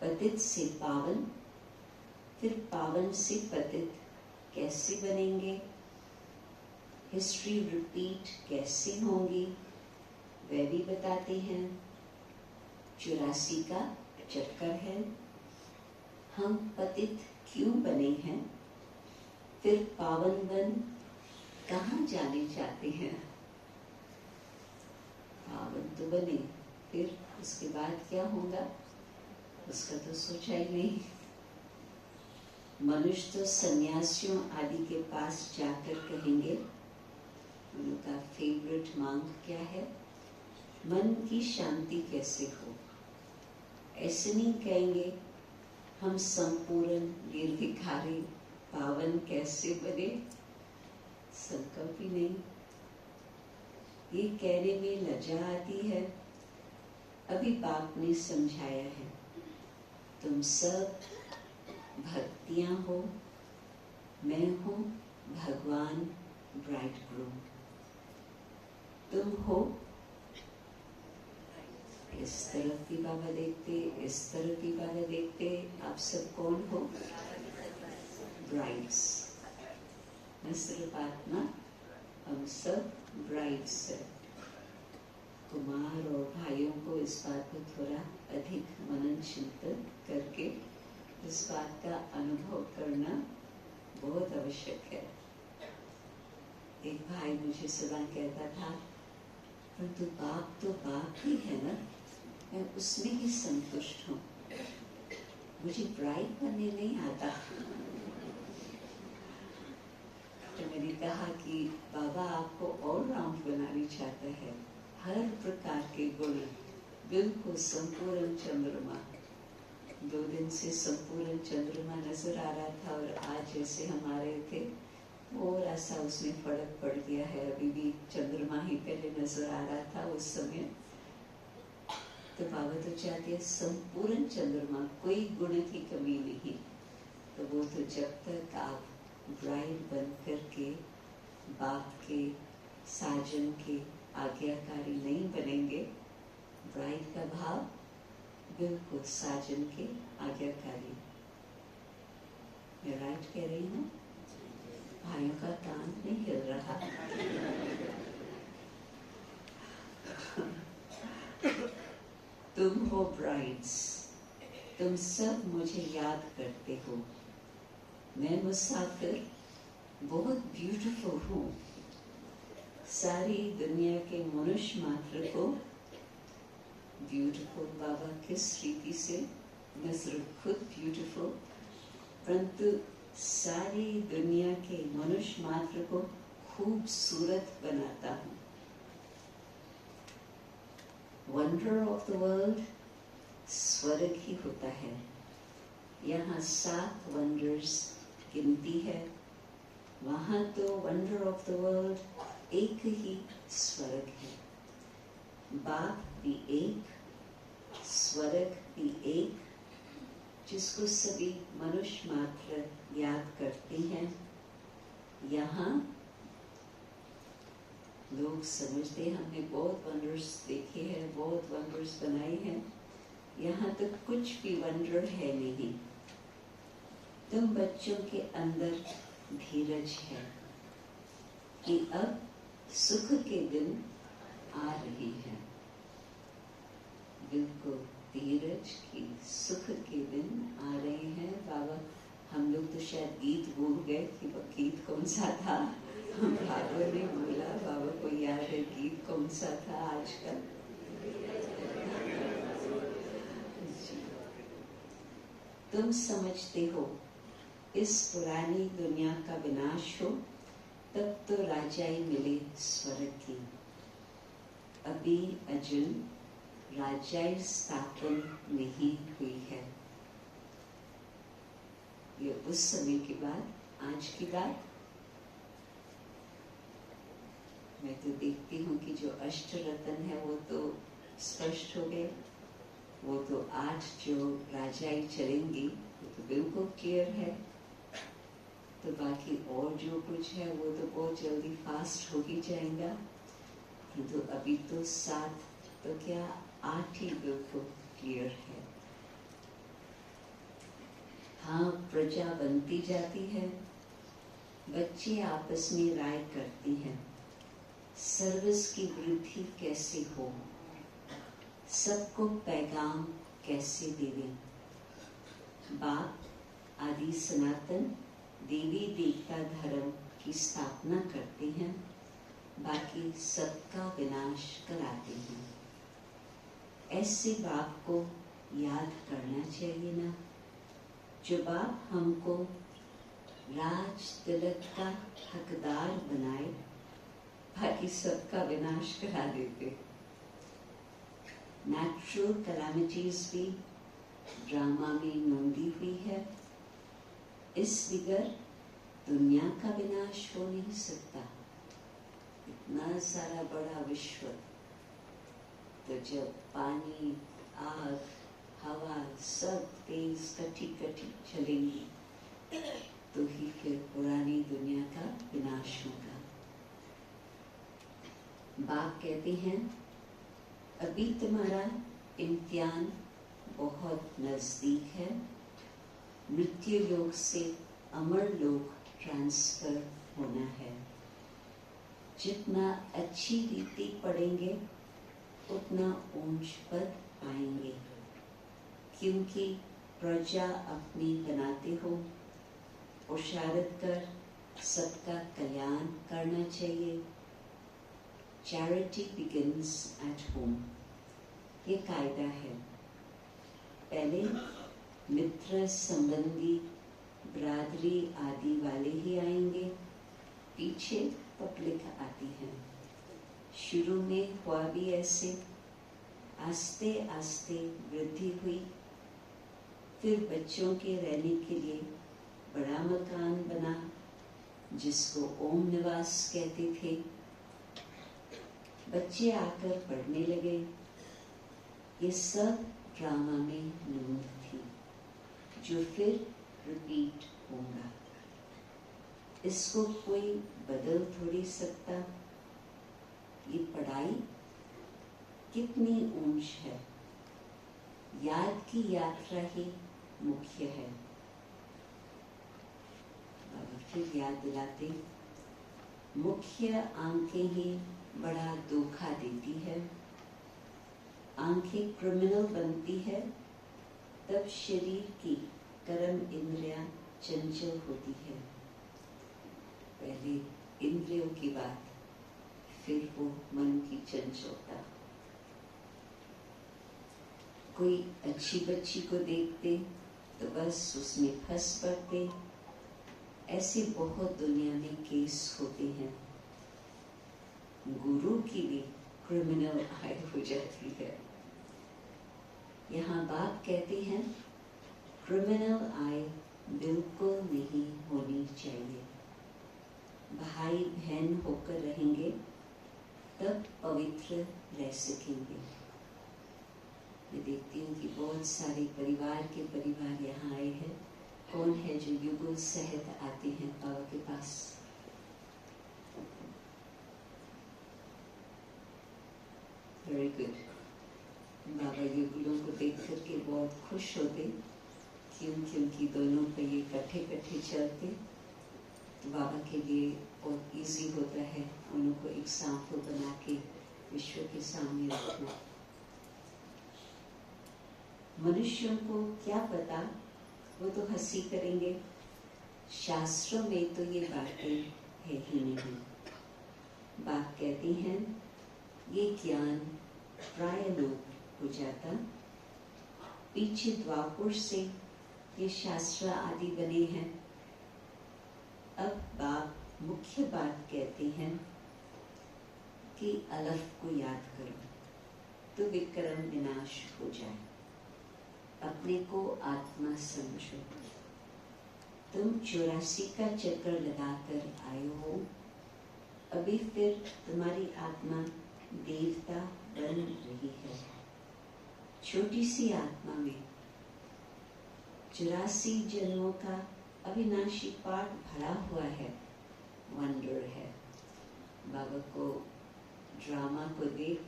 पतित से पावन, फिर पावन से पतित कैसे बनेंगे, हिस्ट्री रिपीट कैसे होंगी, वे भी बताते हैं। 84 का चक्कर है। हम पतित क्यों बने हैं, फिर पावन बन कहाँ जाने चाहते हैं। पावन तो बने, फिर उसके बाद क्या होगा उसका तो सोचा ही नहीं। मनुष्य तो सन्यासियों आदि के पास जाकर कहेंगे, उनका फेवरेट मांग क्या है, मन की शांति कैसे हो। ऐसे नहीं कहेंगे हम संपूर्ण निर्विकारी पावन कैसे बने, संकल्प ही नहीं। ये कहने में लज्जा आती है। अभी बाप ने समझाया है, तुम सब भक्तियां हो, मैं हूं भगवान ब्राइडग्रूम। तुम हो, इस तरफ भी बाबा देखते, इस तरफ भी बाबा देखते, आप सब कौन हो, ब्राइड्स। न सिर्फ आत्मा, हम सब ब्राइड्स है। कुमार और भाइयों को इस बात पर थोड़ा अधिक मनन चिंतन करके इस बात का अनुभव करना बहुत आवश्यक है। एक भाई मुझे सदा कहता था, परंतु बाप तो बाप ही है ना, मैं उसमें ही संतुष्ट हूँ, मुझे ब्राइड बनने नहीं आता। तो मैंने कहा कि बाबा आपको ऑल राउंड बनाना चाहता है, हर प्रकार के गुण, बिल्कुल संपूर्ण चंद्रमा। 2 दिन से संपूर्ण चंद्रमा नजर आ रहा था और आज जैसे हम आ रहे थे थोड़ा सा उसमें फर्क पड़ गया है। अभी भी चंद्रमा ही पहले नजर आ रहा था उस समय। तो बाबा तो चाहते हैं संपूर्ण चंद्रमा, कोई गुण की कमी नहीं। तो वो तो जब तक आप ब्राइड बन करके बाप के साजन के आज्ञाकारी नहीं बनेंगे, ब्राइड का भाव बिल्कुल साजन के आज्ञाकारी। मैं राइट कह रही हूँ? भाइयों का कान नहीं हिल रहा। तुम हो ब्राइड्स, तुम सब मुझे याद करते हो। मैं मुसाफिर बहुत ब्यूटीफुल हूँ। सारी दुनिया के मनुष्य मात्र को ब्यूटीफुल बाबा किस रीति से, न सिर्फ खुद ब्यूटीफुल, परंतु सारी दुनिया के मनुष्य मात्र को खूबसूरत बनाता हूँ। वंडर ऑफ द वर्ल्ड स्वर्ग ही होता है। यहाँ 7 वंडर्स गिनती है, वहाँ तो वंडर ऑफ द वर्ल्ड एक ही स्वर्ग है। बाप भी एक, स्वर्ग भी एक, जिसको सभी मनुष्य मात्र याद करते हैं। यहाँ लोग समझते हमने बहुत वंडर्स देखे हैं, बहुत वंडर्स बनाए हैं, यहाँ तो कुछ भी वंडर है नहीं। तुम बच्चों के अंदर धीरज है कि अब सुख के दिन आ रही है। बिल्कुल धीरज की सुख के दिन आ रहे हैं। बाबा, हम लोग तो शायद गीत भूल गए कि वो गीत कौन सा था। बाबा ने बोला, बाबा को याद है गीत कौन सा था आज का? तुम समझते हो इस पुरानी दुनिया का विनाश हो तब तो राजाई मिले स्वर्ग की। अभी अजन राजाई स्थापन नहीं हुई है। ये उस समय की बात, आज की बात। मैं तो देखती हूँ कि जो अष्ट रत्न है वो तो स्पष्ट हो गए। वो तो 8 जो राजाई चलेंगी वो तो बिल्कुल क्लियर है। तो बाकी और जो कुछ है वो तो बहुत जल्दी फास्ट हो ही जाएगा। किंतु अभी तो 7 तो क्या 8 ही बिल्कुल क्लियर है। हाँ, प्रजा बनती जाती है। बच्चे आपस में राय करती हैं सर्विस की वृद्धि कैसे हो, सबको पैगाम कैसे देवें। बाप आदि सनातन देवी देवता धर्म की स्थापना करते हैं, बाकी सबका विनाश कराते हैं। ऐसे बाप को याद करना चाहिए ना, जो बाप हमको राज तिलक का हकदार बनाए, बाकी सबका विनाश करा देते। नेचुरल कैलामिटीज भी ड्रामा में नोंदी हुई है। इस बिगर दुनिया का विनाश हो नहीं सकता। इतना सारा बड़ा विश्व, तो जब पानी, आग, हवा सब तेज कटी कटी चलेंगी तो ही फिर पुरानी दुनिया का विनाश होगा। बाप कहते हैं अभी तुम्हारा इम्तिहान बहुत नजदीक है। मृत्यु लोक से अमर लोक ट्रांसफर होना है। जितना अच्छी रीति पढ़ेंगे उतना ऊंच पद पाएंगे, क्योंकि प्रजा अपनी बनाते हो। पुरुषार्थ कर सबका कल्याण करना चाहिए। चैरिटी बिगिंस एट होम, ये कायदा है। पहले मित्र संबंधी बरादरी आदि वाले ही आएंगे, पीछे पब्लिक आती है। शुरू में हुआ भी ऐसे, आस्ते आस्ते वृद्धि हुई। फिर बच्चों के रहने के लिए बड़ा मकान बना, जिसको ओम निवास कहते थे। बच्चे आकर पढ़ने लगे। ये सब ड्रामा में नूंद थी, जो फिर रिपीट होगा। इसको कोई बदल थोड़ी सकता। ये पढ़ाई कितनी ऊंच है, याद की यात्रा ही मुख्य है। अब फिर याद दिलाते, मुख्य आंखें ही बड़ा धोखा देती है। आंखें क्रिमिनल बनती है तब शरीर की कर्म इंद्रियां चंचल होती है। पहले इंद्रियों की बात, फिर वो मन की चंचलता। कोई अच्छी बच्ची को देखते तो बस उसमें फंस पड़ते। ऐसे बहुत दुनिया में केस होते हैं। गुरु की भी क्रिमिनल आई हो जाती है। यहाँ बाप कहते हैं क्रिमिनल आई बिल्कुल नहीं होनी चाहिए। भाई बहन होकर रहेंगे तब पवित्र रह सकेंगे। मैं देखती हूँ कि बहुत सारे परिवार के परिवार यहाँ आए हैं। कौन है जो युगल सहित आते हैं बाबा के पास? Very good. बाबा युगलों को देख करके बहुत खुश होते, क्योंकि दोनों पहिए इकट्ठे इकट्ठे चलते तो बाबा के लिए बहुत इजी होता है उनको एग्जाम्पल बना के विश्व के सामने रखना। मनुष्यों को क्या पता, वो तो हंसी करेंगे, शास्त्रों में तो ये बातें है ही नहीं। बात कहती हैं ये ज्ञान प्राय लोप हो जाता, पीछे द्वापर से ये शास्त्र आदि बने हैं। अब बाप मुख्य बात कहते हैं कि अलफ को याद करो तो विक्रम विनाश हो जाए। अपने को आत्मा समझो। तुम 84 का चक्कर लगाकर आए हो, अभी फिर तुम्हारी आत्मा देवता बन रही है। छोटी सी आत्मा में 84 जन्मों का अविनाशी पाठ भरा हुआ है। वंडर है। बाबा को ड्रामा को देख,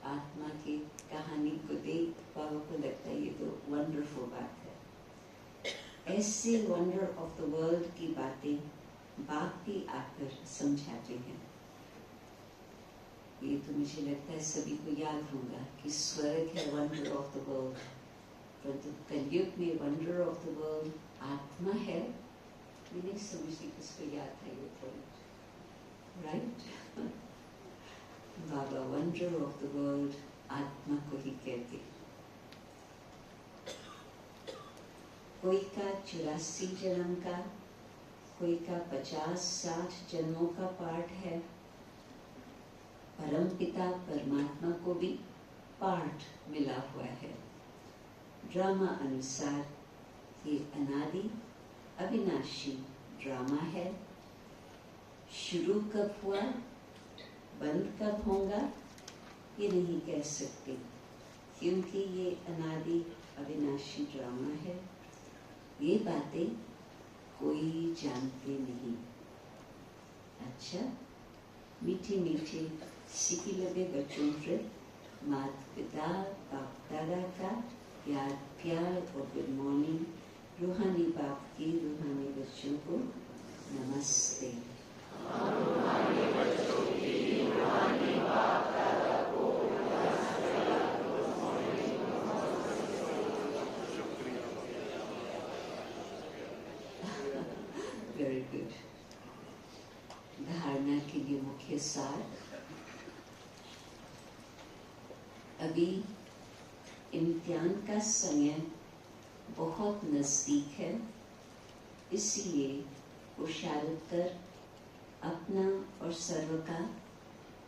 आत्मा की कहानी को देख, बाबा को लगता है ये तो वंडरफुल बात है। ऐसे वंडर ऑफ द वर्ल्ड की बातें बाप भी आकर समझाते हैं। ये तो मुझे लगता है सभी को याद होगा कि स्वर्ग है वंडर ऑफ द वर्ल्ड, परंतु कलयुग में वंडर ऑफ द वर्ल्ड आत्मा है। मैं नहीं समझती किसको याद है ये point, right? Baba wonder of the world आत्मा को ही कहते। कोई का 84 जन्म का, कोई का 50-60 जन्मों का पाठ है। परम पिता परमात्मा को भी पाठ मिला हुआ है। ड्रामा अनुसार ये अनादि अविनाशी ड्रामा है। शुरू कब हुआ, बंद कब होगा, ये नहीं कह सकते, क्योंकि ये अनादि अविनाशी ड्रामा है। ये बातें कोई जानते नहीं। अच्छा, मीठे मीठे सीखी लगे बच्चों से माता पिता बाप दादा का याद प्यार और गुड मॉर्निंग। रूहानी बाप की रूहानी बच्चों को नमस्ते। Very good. धारणा के लिए मुख्य सार। अभी इम्तिहान का समय बहुत नजदीक है, इसलिए पुरुषार्थ कर अपना और सर्व का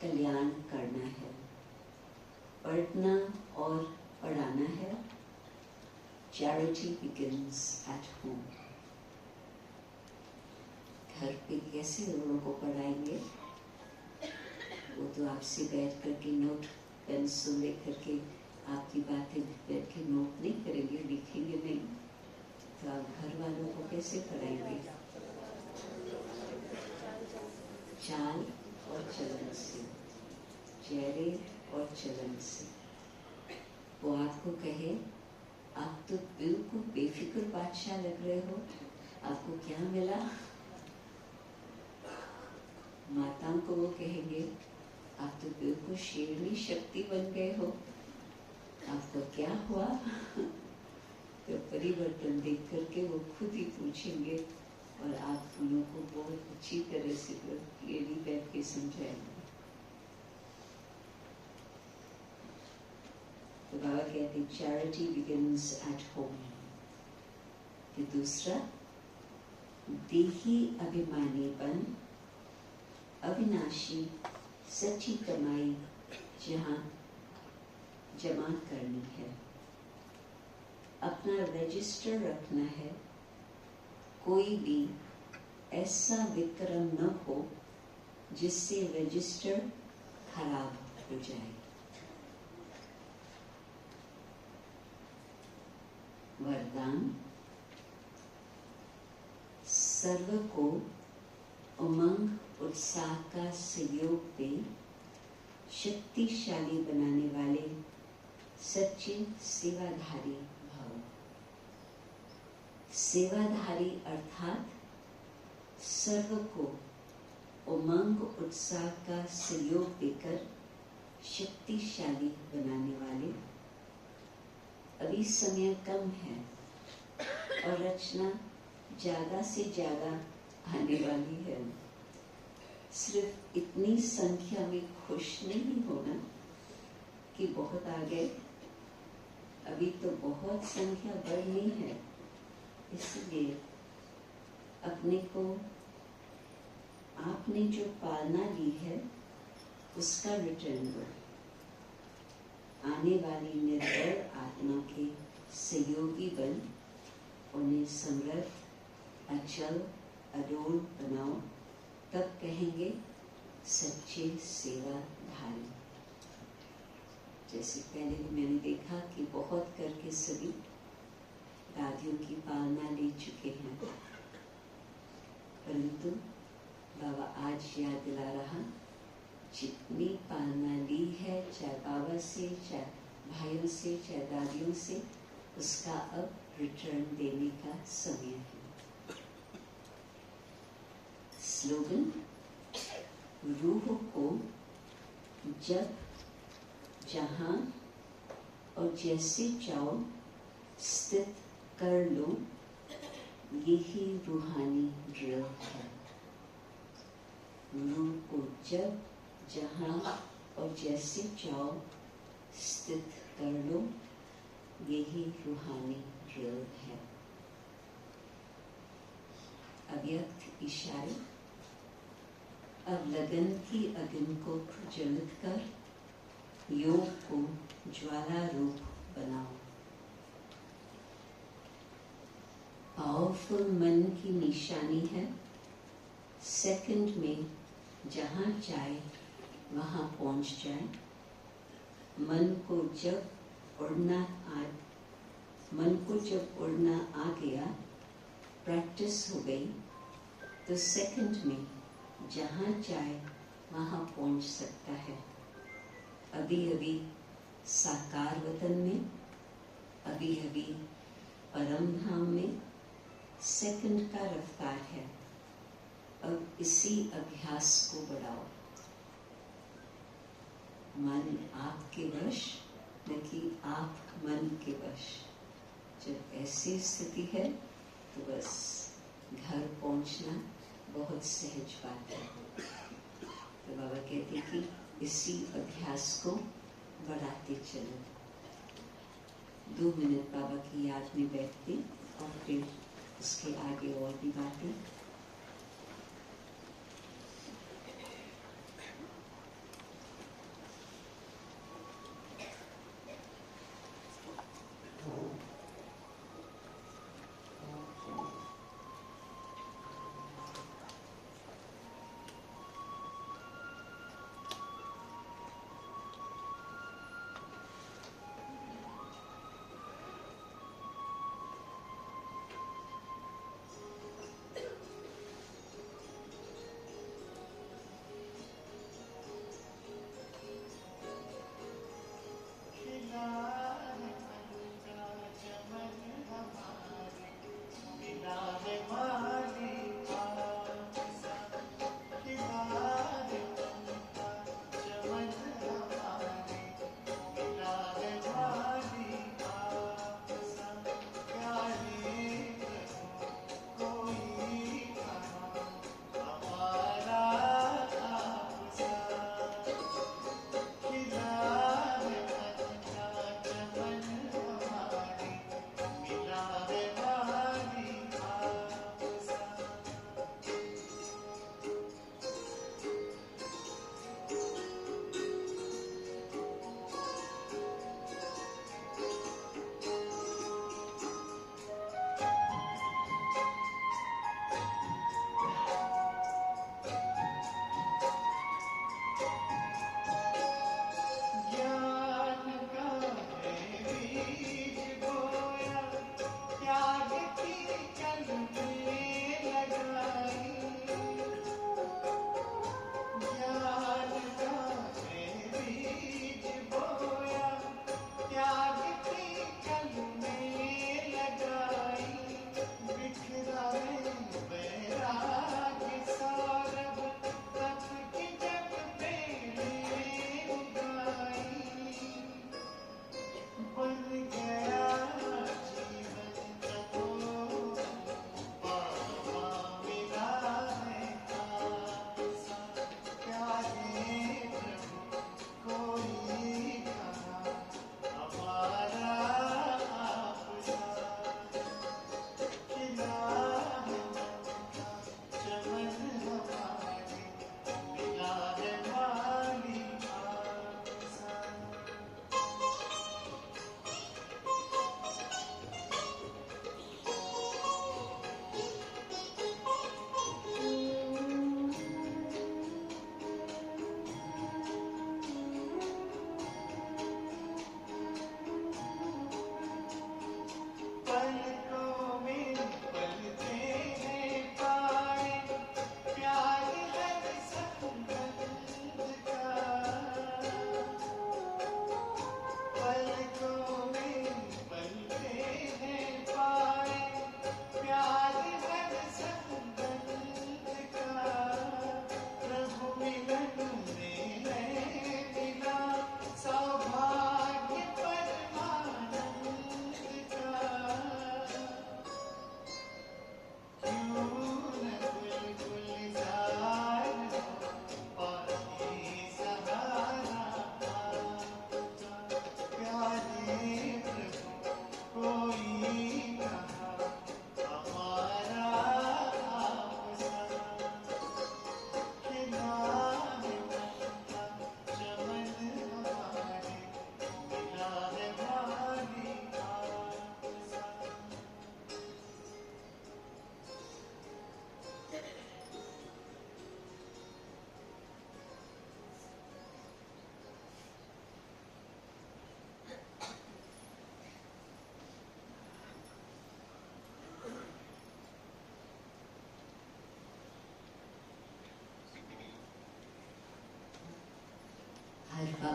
कल्याण करना है। पढ़ना और पढ़ाना है। Charity begins at home। घर पे कैसे लोगों को पढ़ाएंगे? वो तो आपसे बैठ करके नोट पेंसिल लेकर के आपकी बातें बैठ के नोट नहीं करेंगे, लिखेंगे नहीं, तो आप घर वालों को कैसे पढ़ाएंगे? चाल और चलन से, चेहरे और चलन से। वो आपको कहे आप तो बिल्कुल बेफिक्र बादशाह लग रहे हो, आपको क्या मिला? माताओं को वो कहेंगे आप तो बिल्कुल शेरनी शक्ति बन गए हो, आपको क्या हुआ? तो परिवर्तन देख करके वो खुद ही पूछेंगे और आप उन को बहुत अच्छी तरह से क्लियरली बैठ के समझाएंगे। तो बाबा कहते चैरिटी बिगिंस एट होम। फिर दूसरा, देही अभिमानी बन, अविनाशी सच्ची कमाई जहाँ जमा करनी है। अपना रजिस्टर रखना है। कोई भी ऐसा विक्रम न हो जिससे रजिस्टर खराब हो जाए। वरदान, सर्व को उमंग उत्साह का सहयोग दे, शक्तिशाली बनाने वाले सच्चे सेवाधारी भाव। सेवाधारी अर्थात सर्व को उमंग उत्साह का सहयोग देकर शक्तिशाली बनाने वाले। अभी समय कम है और रचना ज्यादा से ज्यादा आने वाली है। सिर्फ इतनी संख्या में खुश नहीं होना कि बहुत आ गए, अभी तो बहुत संख्या बढ़नी है। इसलिए अपने को आपने जो पालना ली है उसका रिटर्न दो। आने वाली निर्बल आत्मा के सहयोगी बन उन्हें समृद्ध, अचल, अडोल बनाओ। तब कहेंगे सच्चे सेवाधारी। जैसे पहले भी मैंने देखा कि बहुत करके सभी दादियों की पालना ले चुके हैं, परंतु बाबा आज याद दिला रहा, जितनी पालना ली है, चाहे बाबा से, चाहे भाइयों से, चाहे दादियों से, उसका अब रिटर्न देने का समय है। स्लोगन, रूह को जब, जहां और जैसे चाहो स्थित कर लो, यही रूहानी ड्रिल है। रूह को जब, जहां और जैसे चाहो स्थित कर लो, यही रूहानी ड्रिल है। अव्यक्त इशारे, अब लगन की अग्नि को प्रज्वलित कर योग को ज्वाला रूप बनाओ। पावरफुल मन की निशानी है, सेकंड में जहां चाहे वहां पहुंच जाए। मन को जब उड़ना आ गया, प्रैक्टिस हो गई, तो सेकंड में जहां चाहे वहां पहुंच सकता है। अभी अभी साकार वतन में, अभी अभी परम धाम में सेकंड का रफ्तार है। अब इसी अभ्यास को बढ़ाओ। मन आपके वश, न कि आप मन के वश। जब ऐसी स्थिति है तो बस घर पहुंचना बहुत सहज बात है। तो बाबा कहते कि इसी अभ्यास को बढ़ाते चलो। 2 मिनट बाबा की याद में बैठते और फिर उसके आगे और भी बातें।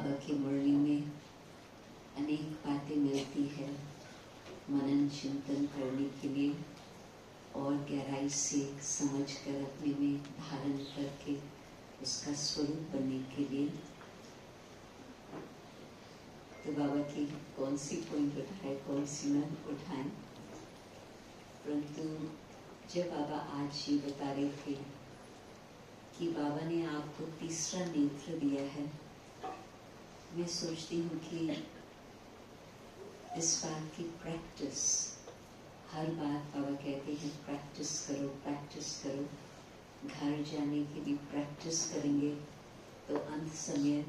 बाबा की मुरली में अनेक बातें मिलती है मनन चिंतन करने के लिए और गहराई से समझ कर अपने में धारण करके उसका स्वरूप बनने के लिए। तो बाबा की कौन सी पॉइंट उठाए कौन सी न उठाएं, परंतु जब बाबा आज ये बता रहे थे कि बाबा ने आपको तीसरा नेत्र दिया है, मैं सोचती हूँ कि इस बात की प्रैक्टिस, हर बात बाबा कहते हैं प्रैक्टिस करो प्रैक्टिस करो। घर जाने की भी प्रैक्टिस करेंगे तो अंत समय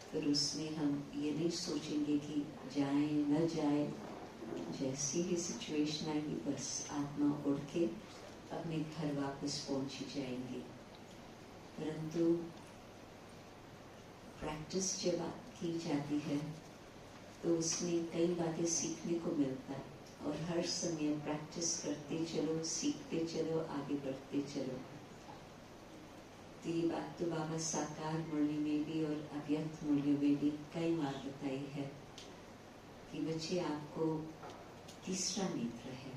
फिर उसमें हम ये नहीं सोचेंगे कि जाए न जाए, जैसी ही सिचुएशन आएगी बस आत्मा उड़ के अपने घर वापस पहुंच ही जाएंगे। परंतु प्रैक्टिस जब की जाती है तो उसमें कई बातें सीखने को मिलता है और हर समय प्रैक्टिस करते चलो, सीखते चलो, आगे बढ़ते चलो। तो ये बात तो बाबा साकार मुरली में भी और अव्यक्त मुरली में भी कई बार बताई है कि बच्चे आपको तीसरा नेत्र है।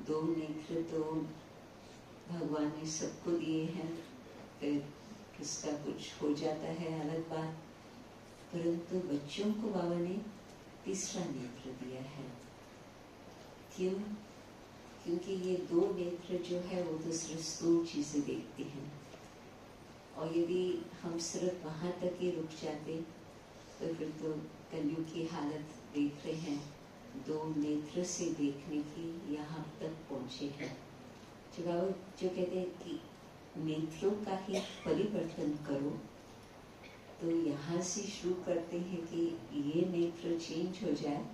दो नेत्र तो भगवान ने सबको दिए हैं, फिर किसका कुछ हो जाता है अलग बात, परंतु बच्चों को बाबा ने तीसरा नेत्र दिया है। क्यों? क्योंकि ये दो नेत्र जो है वो तो सिर्फ स्थूल चीजें देखते हैं, और यदि हम सिर्फ वहां तक ही रुक जाते तो फिर तो कलयुग की हालत देख रहे हैं, दो नेत्र से देखने की यहाँ तक पहुंचे हैं। जो कहते हैं कि नेत्रों का ही परिवर्तन करो, तो यहाँ से शुरू करते हैं कि ये नेत्र चेंज हो जाए,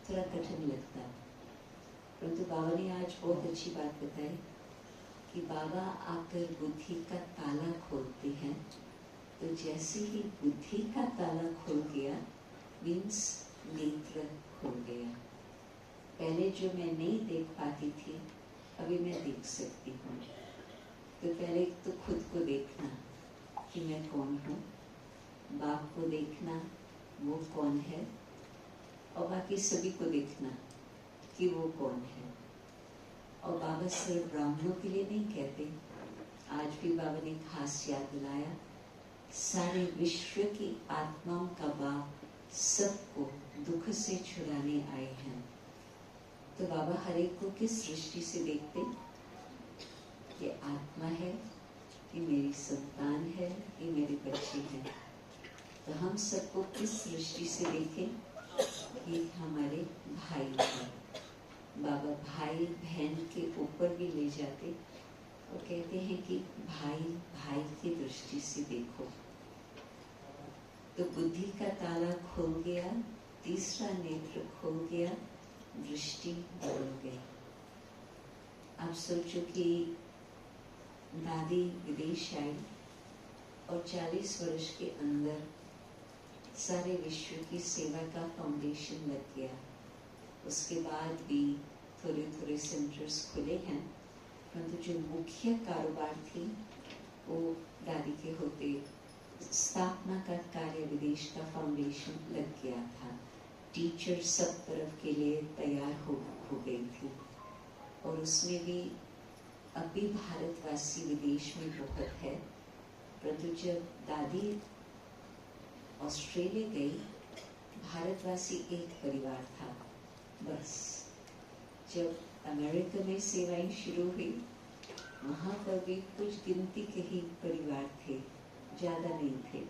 थोड़ा कठिन लगता है। परंतु बाबा ने आज बहुत अच्छी बात बताई कि बाबा आकर बुद्धि का ताला खोलते हैं, तो जैसे ही बुद्धि का ताला खुल गया मीन्स नेत्र खुल गया। पहले जो मैं नहीं देख पाती थी अभी मैं देख सकती हूँ। तो पहले तो खुद को देखना कि मैं कौन हूँ, बाप को देखना वो कौन है, और बाकी सभी को देखना कि वो कौन है। और बाबा सिर्फ ब्राह्मणों के लिए नहीं कहते, आज भी बाबा ने खास याद दिलाया, सारे विश्व की आत्माओं का बाप सबको दुख से छुड़ाने आए हैं। तो बाबा हर एक को किस दृष्टि से देखते? ये आत्मा है, ये मेरी संतान है, ये मेरे बच्चे हैं। तो हम सबको किस दृष्टि से देखें? ये हमारे भाई हैं। बाबा भाई बहन के ऊपर भी ले जाते और कहते हैं कि भाई भाई की दृष्टि से देखो। तो बुद्धि का ताला खुल गया, तीसरा नेत्र खुल गया, दृष्टि बदल गई। आप सोचो कि दादी विदेश आई और 40 वर्ष के अंदर सारे विश्व की सेवा का फाउंडेशन लग गया। उसके बाद भी थोड़े थोड़े सेंटर्स खुले हैं, परंतु जो मुख्य कारोबार थी वो दादी के होते स्थापना का कार्य विदेश का फाउंडेशन लग गया था। टीचर सब तरफ के लिए तैयार हो गई थी, और उसमें भी अभी भारतवासी विदेश में बहुत है। परंतु जब दादी ऑस्ट्रेलिया गई, भारतवासी एक परिवार था बस। जब अमेरिका में सेवाएं शुरू हुई, वहाँ पर भी कुछ गिनती के ही परिवार थे, ज़्यादा नहीं थे।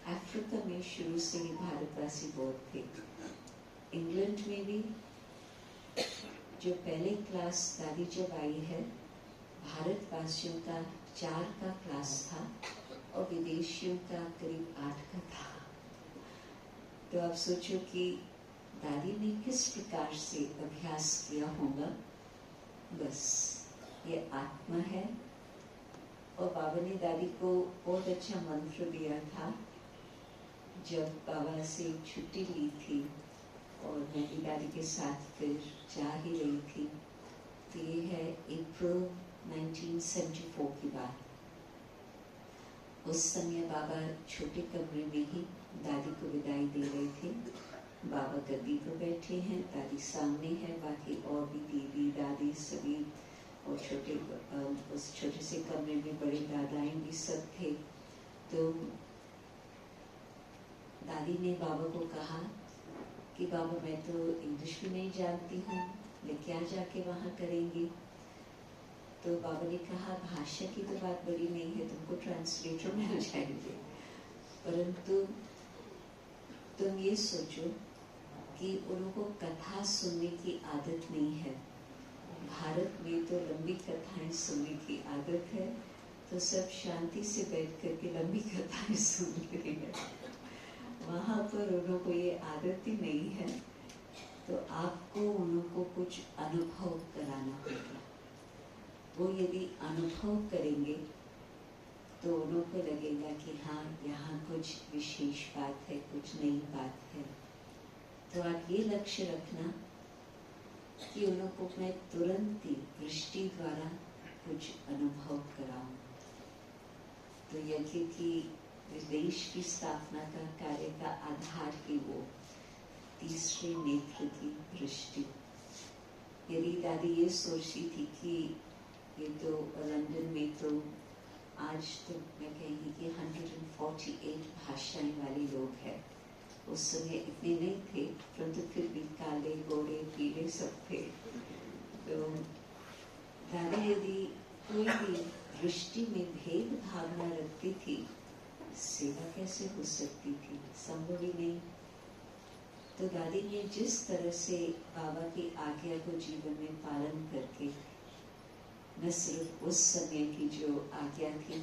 अफ्रीका में शुरू से ही भारतवासी बहुत थे। इंग्लैंड में भी जो पहले क्लास दादी जब आई है, भारतवासियों का 4 का क्लास था और विदेशियों का करीब 8 का था। तो आप सोचो कि दादी ने किस प्रकार से अभ्यास किया होगा। बस ये आत्मा है। और बाबा ने दादी को बहुत अच्छा मंत्र दिया था। जब बाबा से छुट्टी ली थी और मैं भी दादी के साथ फिर जा ही रही थी, तो ये है अप्रैल 1974 की बात। उस समय बाबा छोटे कमरे में ही दादी को विदाई दे रहे थे। बाबा गद्दी पर बैठे हैं, दादी सामने है, बाकी और भी दीदी दादी सभी और उस छोटे से कमरे में बड़े दादाएं भी सब थे। तो दादी ने बाबा को कहा कि बाबा मैं तो इंग्लिश भी नहीं जानती हूँ, मैं क्या जाके वहाँ करेंगी। तो बाबा ने कहा भाषा की तो बात बड़ी नहीं है, तुमको ट्रांसलेटर मिल जाएंगे, परंतु तुम ये सोचो कि उनको कथा सुनने की आदत नहीं है। भारत में तो लंबी कथाएं सुनने की आदत है, तो सब शांति से बैठ करके लंबी कथाएं सुन रहे हैं। वहाँ पर उनको ये आदत ही नहीं है, तो आपको उनको कुछ अनुभव कराना होगा। वो यदि अनुभव करेंगे तो उनको लगेगा कि हाँ यहाँ कुछ विशेष बात है, कुछ नई बात है। तो आप ये लक्ष्य रखना कि उनको मैं तुरंत ही दृष्टि द्वारा कुछ अनुभव कराऊं। तो यज्ञ की देश की स्थापना का कार्य का आधार ही वो तीसरे नेत्र की दृष्टि। यदि दादी ये सोचती थी कि ये तो लंदन में तो आज तो मैं कहेंगी कि 148 भाषाएं वाले लोग हैं। उस समय इतने नहीं थे, परंतु फिर भी काले गोरे पीले सब थे। तो दादी यदि कोई भी दृष्टि में भेद भावना रखती थी, सेवा कैसे हो सकती थी? संभव ही नहीं। तो दादी ने जिस तरह से बाबा की आज्ञा को जीवन में पालन करके न सिर्फ उस समय की जो आज्ञा थी,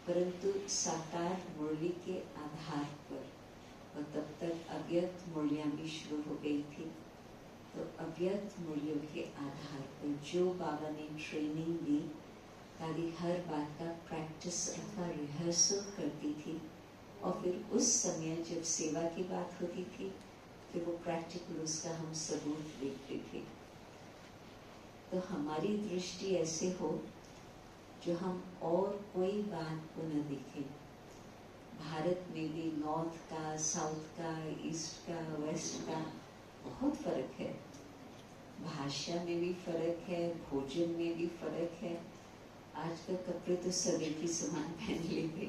परंतु साकार मुरली के आधार पर, और तब तक अव्यक्त मुरलियां भी शुरू हो गई थी, तो अव्यक्त मुरलियों के आधार पर जो बाबा ने ट्रेनिंग दी, दादी हर बात का प्रैक्टिस अथवा रिहर्सल करती थी। और फिर उस समय जब सेवा की बात होती थी, फिर वो प्रैक्टिकल उसका हम सबूत देखते थे। तो हमारी दृष्टि ऐसे हो जो हम और कोई बात को न देखें। भारत में भी नॉर्थ का, साउथ का, ईस्ट का, वेस्ट का बहुत फर्क है। भाषा में भी फर्क है, भोजन में भी फर्क है। आजकल कपड़े तो सब एक ही समान पहन लेंगे,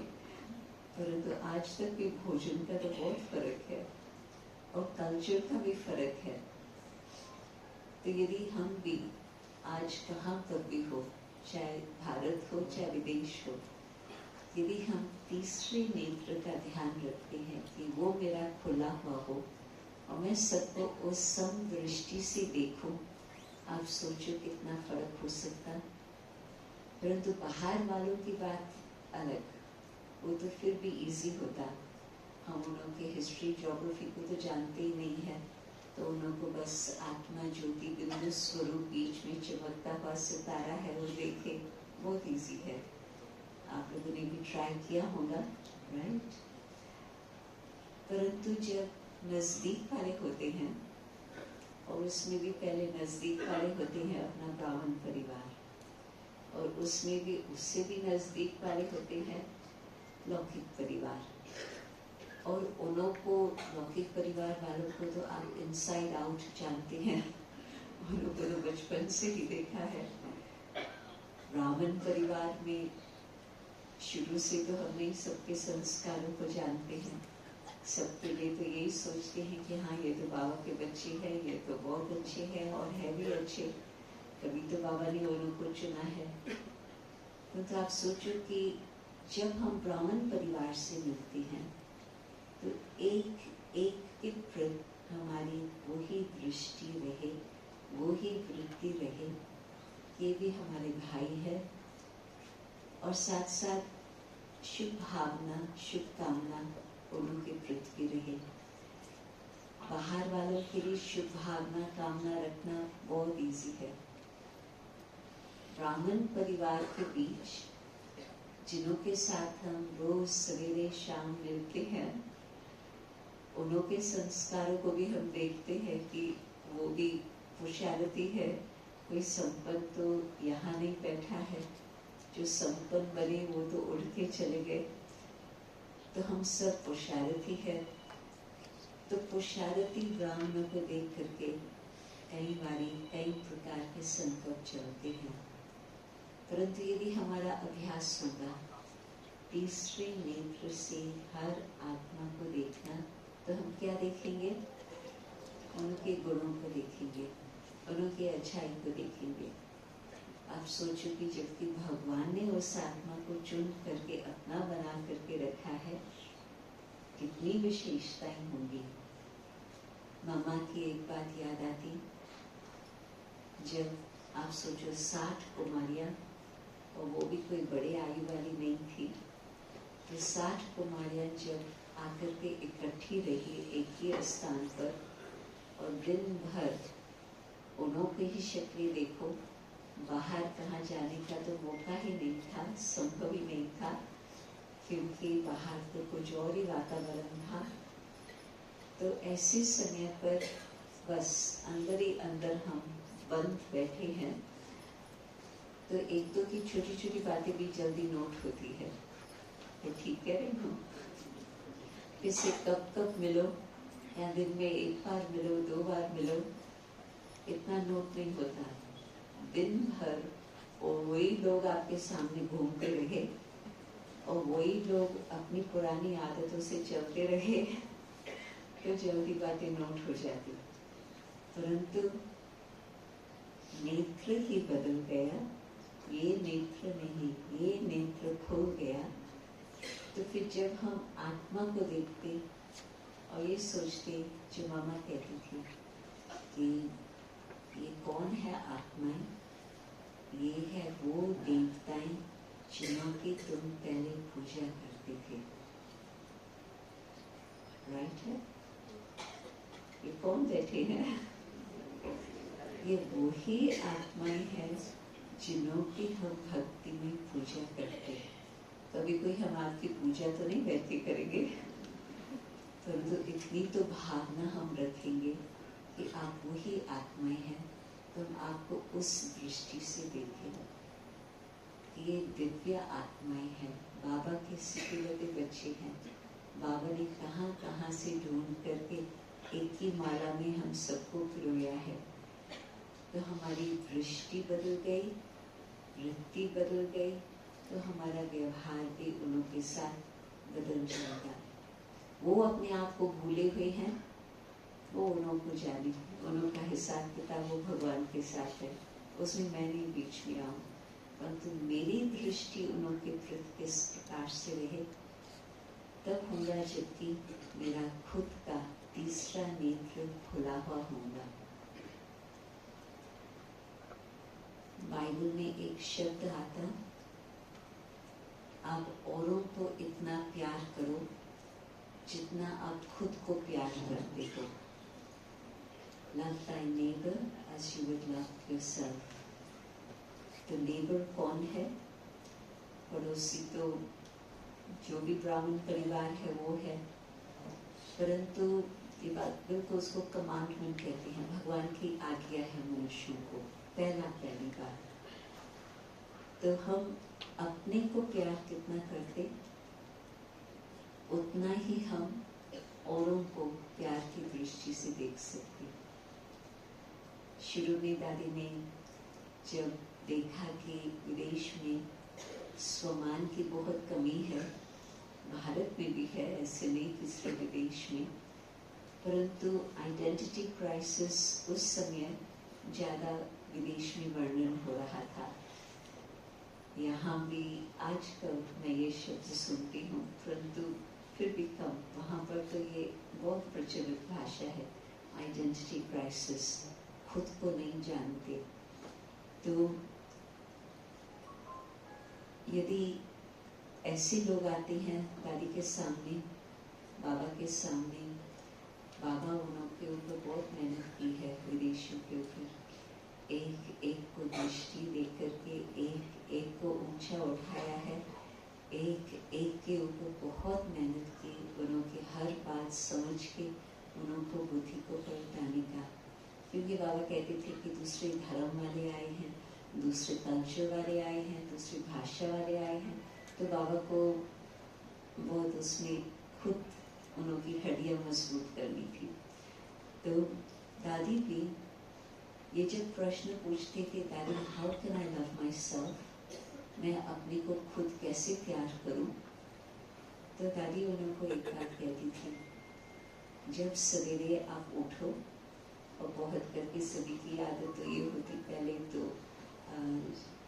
परंतु आज तक भी भोजन का तो बहुत फर्क है और कल्चर का भी फर्क है। तो यदि हम भी आज कहाँ पर भी हो, चाहे भारत हो चाहे विदेश हो, यदि हम तीसरे नेत्र का ध्यान रखते हैं कि वो मेरा खुला हुआ हो और मैं सबको उस समदृष्टि से देखूं, आप सोचो कितना फर्क हो सकता। परंतु बाहर वालों की बात अलग, वो तो फिर भी इजी होता। हम उन के हिस्ट्री ज्योग्राफी को तो जानते ही नहीं है, तो उनको बस आत्मा ज्योति बिंदु स्वरूप बीच में चमकता हुआ सितारा है वो देखे, बहुत इजी है। आप लोगों ने भी ट्राई किया होगा, राइट? परंतु जब नजदीक वाले होते हैं, और उसमें भी पहले नजदीक वाले होते हैं अपना ब्राह्मण परिवार, और उसमें भी उससे भी नजदीक वाले होते हैं लौकिक परिवार। और उन्हों को लौकिक परिवार वालों को तो आप इनसाइड आउट जानते हैं, उन्हों को तो बचपन से ही देखा है। ब्राह्मण परिवार में शुरू से तो हम नहीं सबके संस्कारों को जानते हैं। सबके लिए तो यही सोचते हैं कि हाँ ये तो बाबा के बच्चे हैं, ये तो बहुत अच्छे हैं और है भी अच्छे, कभी तो बाबा ने उन्हों को चुना है। तो आप सोचो कि जब हम ब्राह्मण परिवार से मिलते हैं तो एक एक के प्रति हमारी वही दृष्टि रहे, वही वृत्ति रहे, ये भी हमारे भाई है, और साथ साथ शुभ भावना, शुभकामना उनके प्रति रहे। बाहर वालों के लिए शुभ भावना कामना रखना बहुत इजी है। ब्राह्मण परिवार के बीच जिनों के साथ हम रोज सवेरे शाम मिलते हैं, उन्हों के संस्कारों को भी हम देखते हैं कि वो भी पुरुषार्थी है। कोई संपन्न तो यहाँ नहीं बैठा है, जो संपन्न बने वो तो उड़ के चले गए, तो हम सब पुरुषार्थी है। तो पुरुषार्थी ब्राह्मणों को देख करके कई बारी कई प्रकार के संकट चलते हैं, परंतु यदि हमारा अभ्यास होगा तीसरे नेत्र से हर आत्मा को देखना, तो हम क्या देखेंगे? उनके गुणों को देखेंगे, उनकी अच्छाई को देखेंगे। आप सोचो कि जबकि भगवान ने उस आत्मा को चुन करके अपना बना करके रखा है, कितनी विशेषताएं होंगी। मामा की एक बात याद आती, जब आप सोचो 60 कुमारियां, और वो भी कोई बड़े आयु वाली नहीं थी, तो 60 कुमारियां जब आकर के इकट्ठी रही एक ही स्थान पर, और दिन भर उन्हों की ही शक्लें देखो, बाहर कहाँ जाने का तो मौका ही नहीं था, संभव ही नहीं था, क्योंकि बाहर तो कुछ और ही वातावरण था। तो ऐसे समय पर बस अंदर ही अंदर हम बंद बैठे हैं, तो एक दो की छोटी छोटी बातें भी जल्दी नोट होती है। तो ठीक कह रही हूँ, इससे कब कब मिलो, या दिन में एक बार मिलो, 2 बार मिलो, इतना नोट नहीं होता। दिन भर और वही लोग आपके सामने घूमते रहे, और वही लोग अपनी पुरानी आदतों से चलते रहे, तो जल्दी बातें नोट हो जाती। परंतु नेत्र ही बदल गया, ये नेत्र नहीं, ये नेत्र खो गया। तो फिर जब हम आत्मा को देखते और ये सोचते, जो मामा कहती थी कि ये कौन है आत्माएं, ये है वो देवताएं जिनों की तुम पहले पूजा करते थे। राइट है? ये कौन बैठे हैं? ये वही आत्माएं हैं जिनों की हम भक्ति में पूजा करते हैं। कभी कोई हम आपकी पूजा तो नहीं बैठे करेंगे, परंतु इतनी तो भावना हम रखेंगे कि आप वही आत्माएं हैं, तो हम आपको उस दृष्टि से देखें कि ये दिव्य आत्माएं हैं, बाबा के सिकुलते बच्चे हैं। बाबा ने कहाँ कहाँ से ढूंढ करके एक ही माला में हम सबको पिरोया है। तो हमारी दृष्टि बदल गई, वृत्ति बदल गई, तो हमारा व्यवहार भी उन्हों के साथ बदल जाएगा। वो अपने आप को भूले हुए हैं, वो उन्हों को जाने, उन्हों का हिसाब किताब वो भगवान के साथ है, उसमें मैं नहीं बीच में आऊँ। परंतु मेरी दृष्टि उन्हों के प्रति किस प्रकार से रहे, तब होगा जबकि मेरा खुद का तीसरा नेत्र खुला हुआ होगा। बाइबल में एक शब्द आता, आप औरों को इतना प्यार करो जितना आप खुद को प्यार करते हो। Love thy neighbor as you would love yourself. तो नेबर कौन है? पड़ोसी तो जो भी ब्राह्मण परिवार है वो है, परंतु ये बात बिल्कुल उसको कमांडमेंट कहते हैं, भगवान की आज्ञा है मनुष्यों को, पहली बार। तो हम अपने को प्यार कितना करते, उतना ही हम औरों को प्यार की दृष्टि से देख सकते। शुरू में दादी ने जब देखा कि विदेश में स्वमान की बहुत कमी है, भारत में भी है, ऐसे नहीं किसी विदेश में, परंतु आइडेंटिटी क्राइसिस उस समय ज़्यादा विदेश में वर्णन हो रहा था। यहाँ भी आजकल मैं ये शब्द सुनती हूँ, परंतु फिर भी कम। वहाँ पर तो ये बहुत प्रचलित भाषा है, आइडेंटिटी क्राइसिस, खुद को नहीं जानते। तो यदि ऐसे लोग आते हैं दादी के सामने, बाबा के सामने, बाबा उनके ऊपर बहुत मेहनत की है, विदेशियों के ऊपर एक एक को दृष्टि देकर के एक एक को ऊंचा उठाया है, एक एक के ऊपर बहुत मेहनत की, उनकी हर बात समझ के उनको बुद्धि को पलटाने का। क्योंकि बाबा कहते थे कि दूसरे धर्म वाले आए हैं, दूसरे कल्चर वाले आए हैं, दूसरी भाषा वाले आए हैं, तो बाबा को बहुत उसमें खुद उनकी हड्डियां मजबूत करनी थी। तो दादी भी ये जब प्रश्न पूछते थे, दादी how can I love my self, मैं अपने को खुद कैसे प्यार करूं, तो दादी उनको एक बात कहती थी, जब सवेरे आप उठो, और बहुत करके सभी की आदत तो ये होती, पहले तो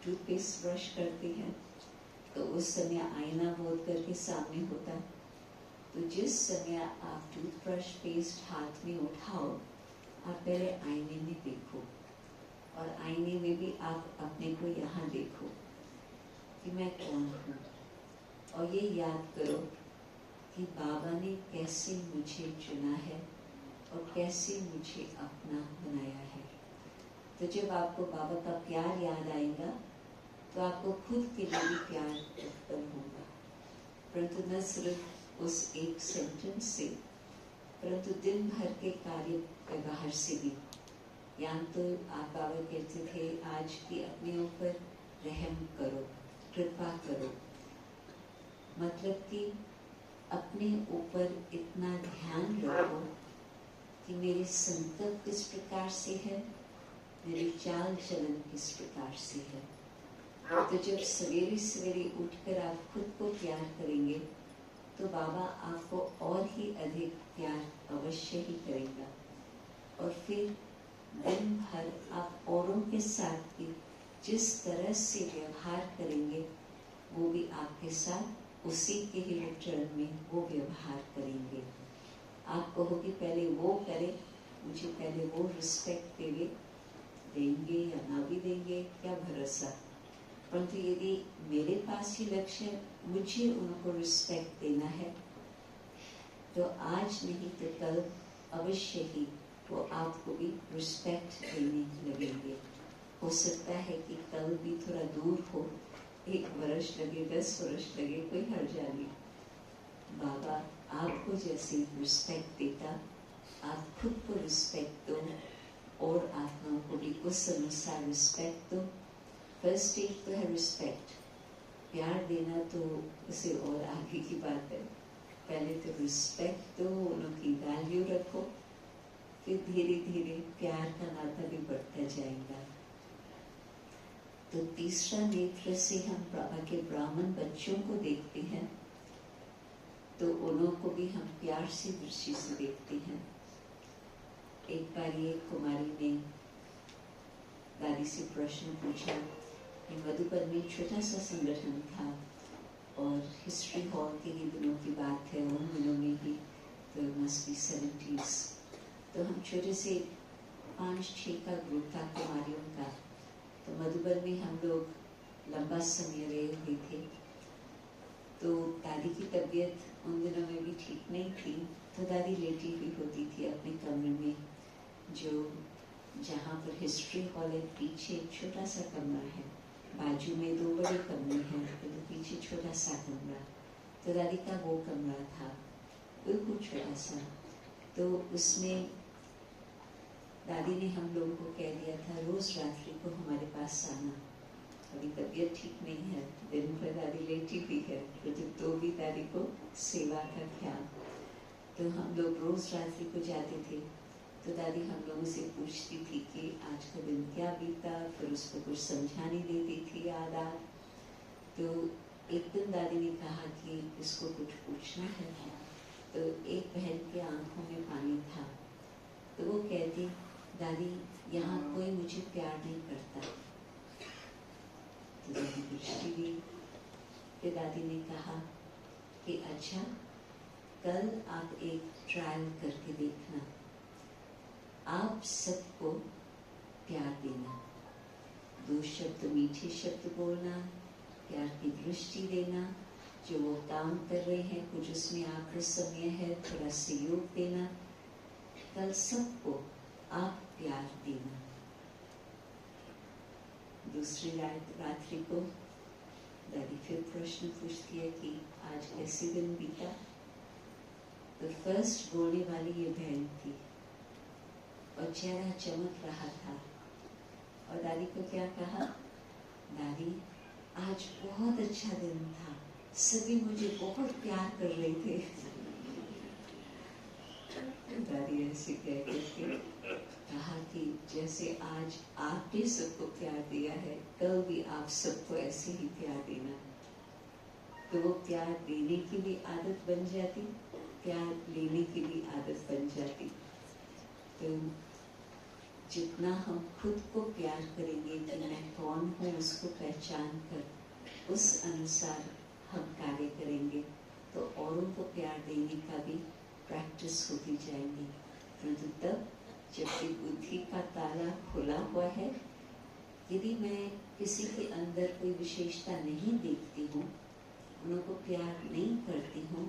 टूथपेस्ट ब्रश करते हैं, तो उस समय आईना बोध करके सामने होता, तो जिस समय आप टूथब्रश पेस्ट हाथ में उठाओ, आप पहले आईने में देखो, और आईने में भी आप अपने को यहाँ देखो कि मैं कौन हूँ, और ये याद करो कि बाबा ने कैसे मुझे चुना है और कैसे मुझे अपना बनाया है। तो जब आपको बाबा का प्यार याद आएगा तो आपको खुद के लिए भी प्यार उत्पन्न होगा, परंतु न सिर्फ उस एक सेंटेंस से, परंतु दिन भर के कार्य व्यवहार से भी। या तो आप बाबा कहते थे आज भी अपने ऊपर रहम करो, कृपा करो, मतलब कि अपने ऊपर इतना ध्यान रखो कि मेरे संकल्प किस प्रकार से है, मेरी चाल चलन किस प्रकार से है। तो जब सवेरे सवेरे उठकर आप खुद को प्यार करेंगे तो बाबा आपको और ही अधिक प्यार अवश्य ही करेगा, और फिर दिन भर आप औरों के साथ भी जिस तरह से व्यवहार करेंगे वो भी आपके साथ उसी के ही रिटर्न में वो व्यवहार करेंगे। आप कहोगे पहले वो करे, मुझे पहले वो रिस्पेक्ट देंगे या ना भी देंगे, क्या भरोसा। परंतु यदि मेरे पास ही लक्ष्य मुझे उनको रिस्पेक्ट देना है तो आज नहीं तो कल अवश्य ही वो आपको भी रिस्पेक्ट देने लगेंगे। हो सकता है कि कल भी थोड़ा दूर हो, 1 वर्ष लगे, 10 वर्ष लगे, कोई हर्जा नहीं। बाबा आपको जैसे रिस्पेक्ट देता, आप खुद को रिस्पेक्ट दो और आत्माओं को भी उस अनुसार रिस्पेक्ट दो। फर्स्ट स्टेज तो है रिस्पेक्ट, प्यार देना तो उसे और आगे की बात है। पहले तो रिस्पेक्ट दो, उनकी वैल्यू रखो, फिर धीरे धीरे प्यार का नाता भी बढ़ता जाएगा। तो तीसरा नेत्र से हम बाबा के ब्राह्मण बच्चों को देखते हैं तो उन्हों को भी हम प्यार से दृष्टि से देखते हैं। एक बार ये कुमारी ने दादी से प्रश्न पूछा कि मधुबन में छोटा सा संगठन था और हिस्ट्री हॉल के ही दिनों की बात है, उन दिनों में ही, तो मस्ट बी 70s। तो हम छोटे से 5-6 का ग्रुप था कुमारियों का। तो मधुबन में हम लोग लंबा समय रहे हुए थे। तो दादी की तबीयत उन दिनों में भी ठीक नहीं थी, तो दादी लेटी हुई होती थी अपने कमरे में, जो जहाँ पर हिस्ट्री हॉल है पीछे एक छोटा सा कमरा है, बाजू में 2 बड़े कमरे हैं, तो पीछे छोटा सा कमरा, तो दादी का वो कमरा था बिल्कुल छोटा सा। तो उसमें दादी ने हम लोगों को कह दिया था रोज रात्रि को हमारे पास आना। अभी तबीयत ठीक नहीं है, दिन भर दादी लेटी हुई है, तो भी दादी को सेवा का ख्याल। तो हम लोग रोज रात्रि को जाते थे, तो दादी हम लोगों से पूछती थी कि आज का दिन क्या बीता, फिर उसको कुछ समझाने देती थी आधा। तो एक दिन दादी ने कहा कि इसको कुछ पूछना है, तो एक बहन की आंखों में पानी था, तो वो कहती दादी यहाँ कोई मुझे प्यार नहीं करता। तो दादी दृष्टि दी, फिर दादी ने कहा कि अच्छा कल आप एक ट्रायल करके देखना, आप सबको प्यार देना, 2 शब्द मीठे शब्द बोलना, प्यार की दृष्टि देना, जो वो काम कर रहे हैं कुछ उसमें आपका समय है थोड़ा सहयोग देना, कल सबको आप प्यार देना। दूसरी रात्रि को दादी फिर प्रश्न पूछती है कि आज कैसे दिन बीता। तो फर्स्ट बोलने वाली ये बहन थी और चेहरा चमक रहा था, और दादी को क्या कहा, दादी आज बहुत अच्छा दिन था, सभी मुझे बहुत प्यार कर रहे थे। दादी ऐसे कह करके कहा कि जैसे आज आपने सबको प्यार दिया है, कल भी आप सबको ऐसे ही प्यार देना। तो वो प्यार देने की भी आदत बन जाती, प्यार लेने की भी आदत बन जाती। तो जितना हम खुद को प्यार करेंगे कि मैं कौन हूँ उसको पहचान कर उस अनुसार हम कार्य करेंगे, तो औरों को प्यार देने का भी प्रैक्टिस होती जाएगी। परंतु तब जबकि बुद्धि का ताला खुला हुआ है, यदि मैं किसी के अंदर कोई विशेषता नहीं देखती हूँ, उनको प्यार नहीं करती हूँ,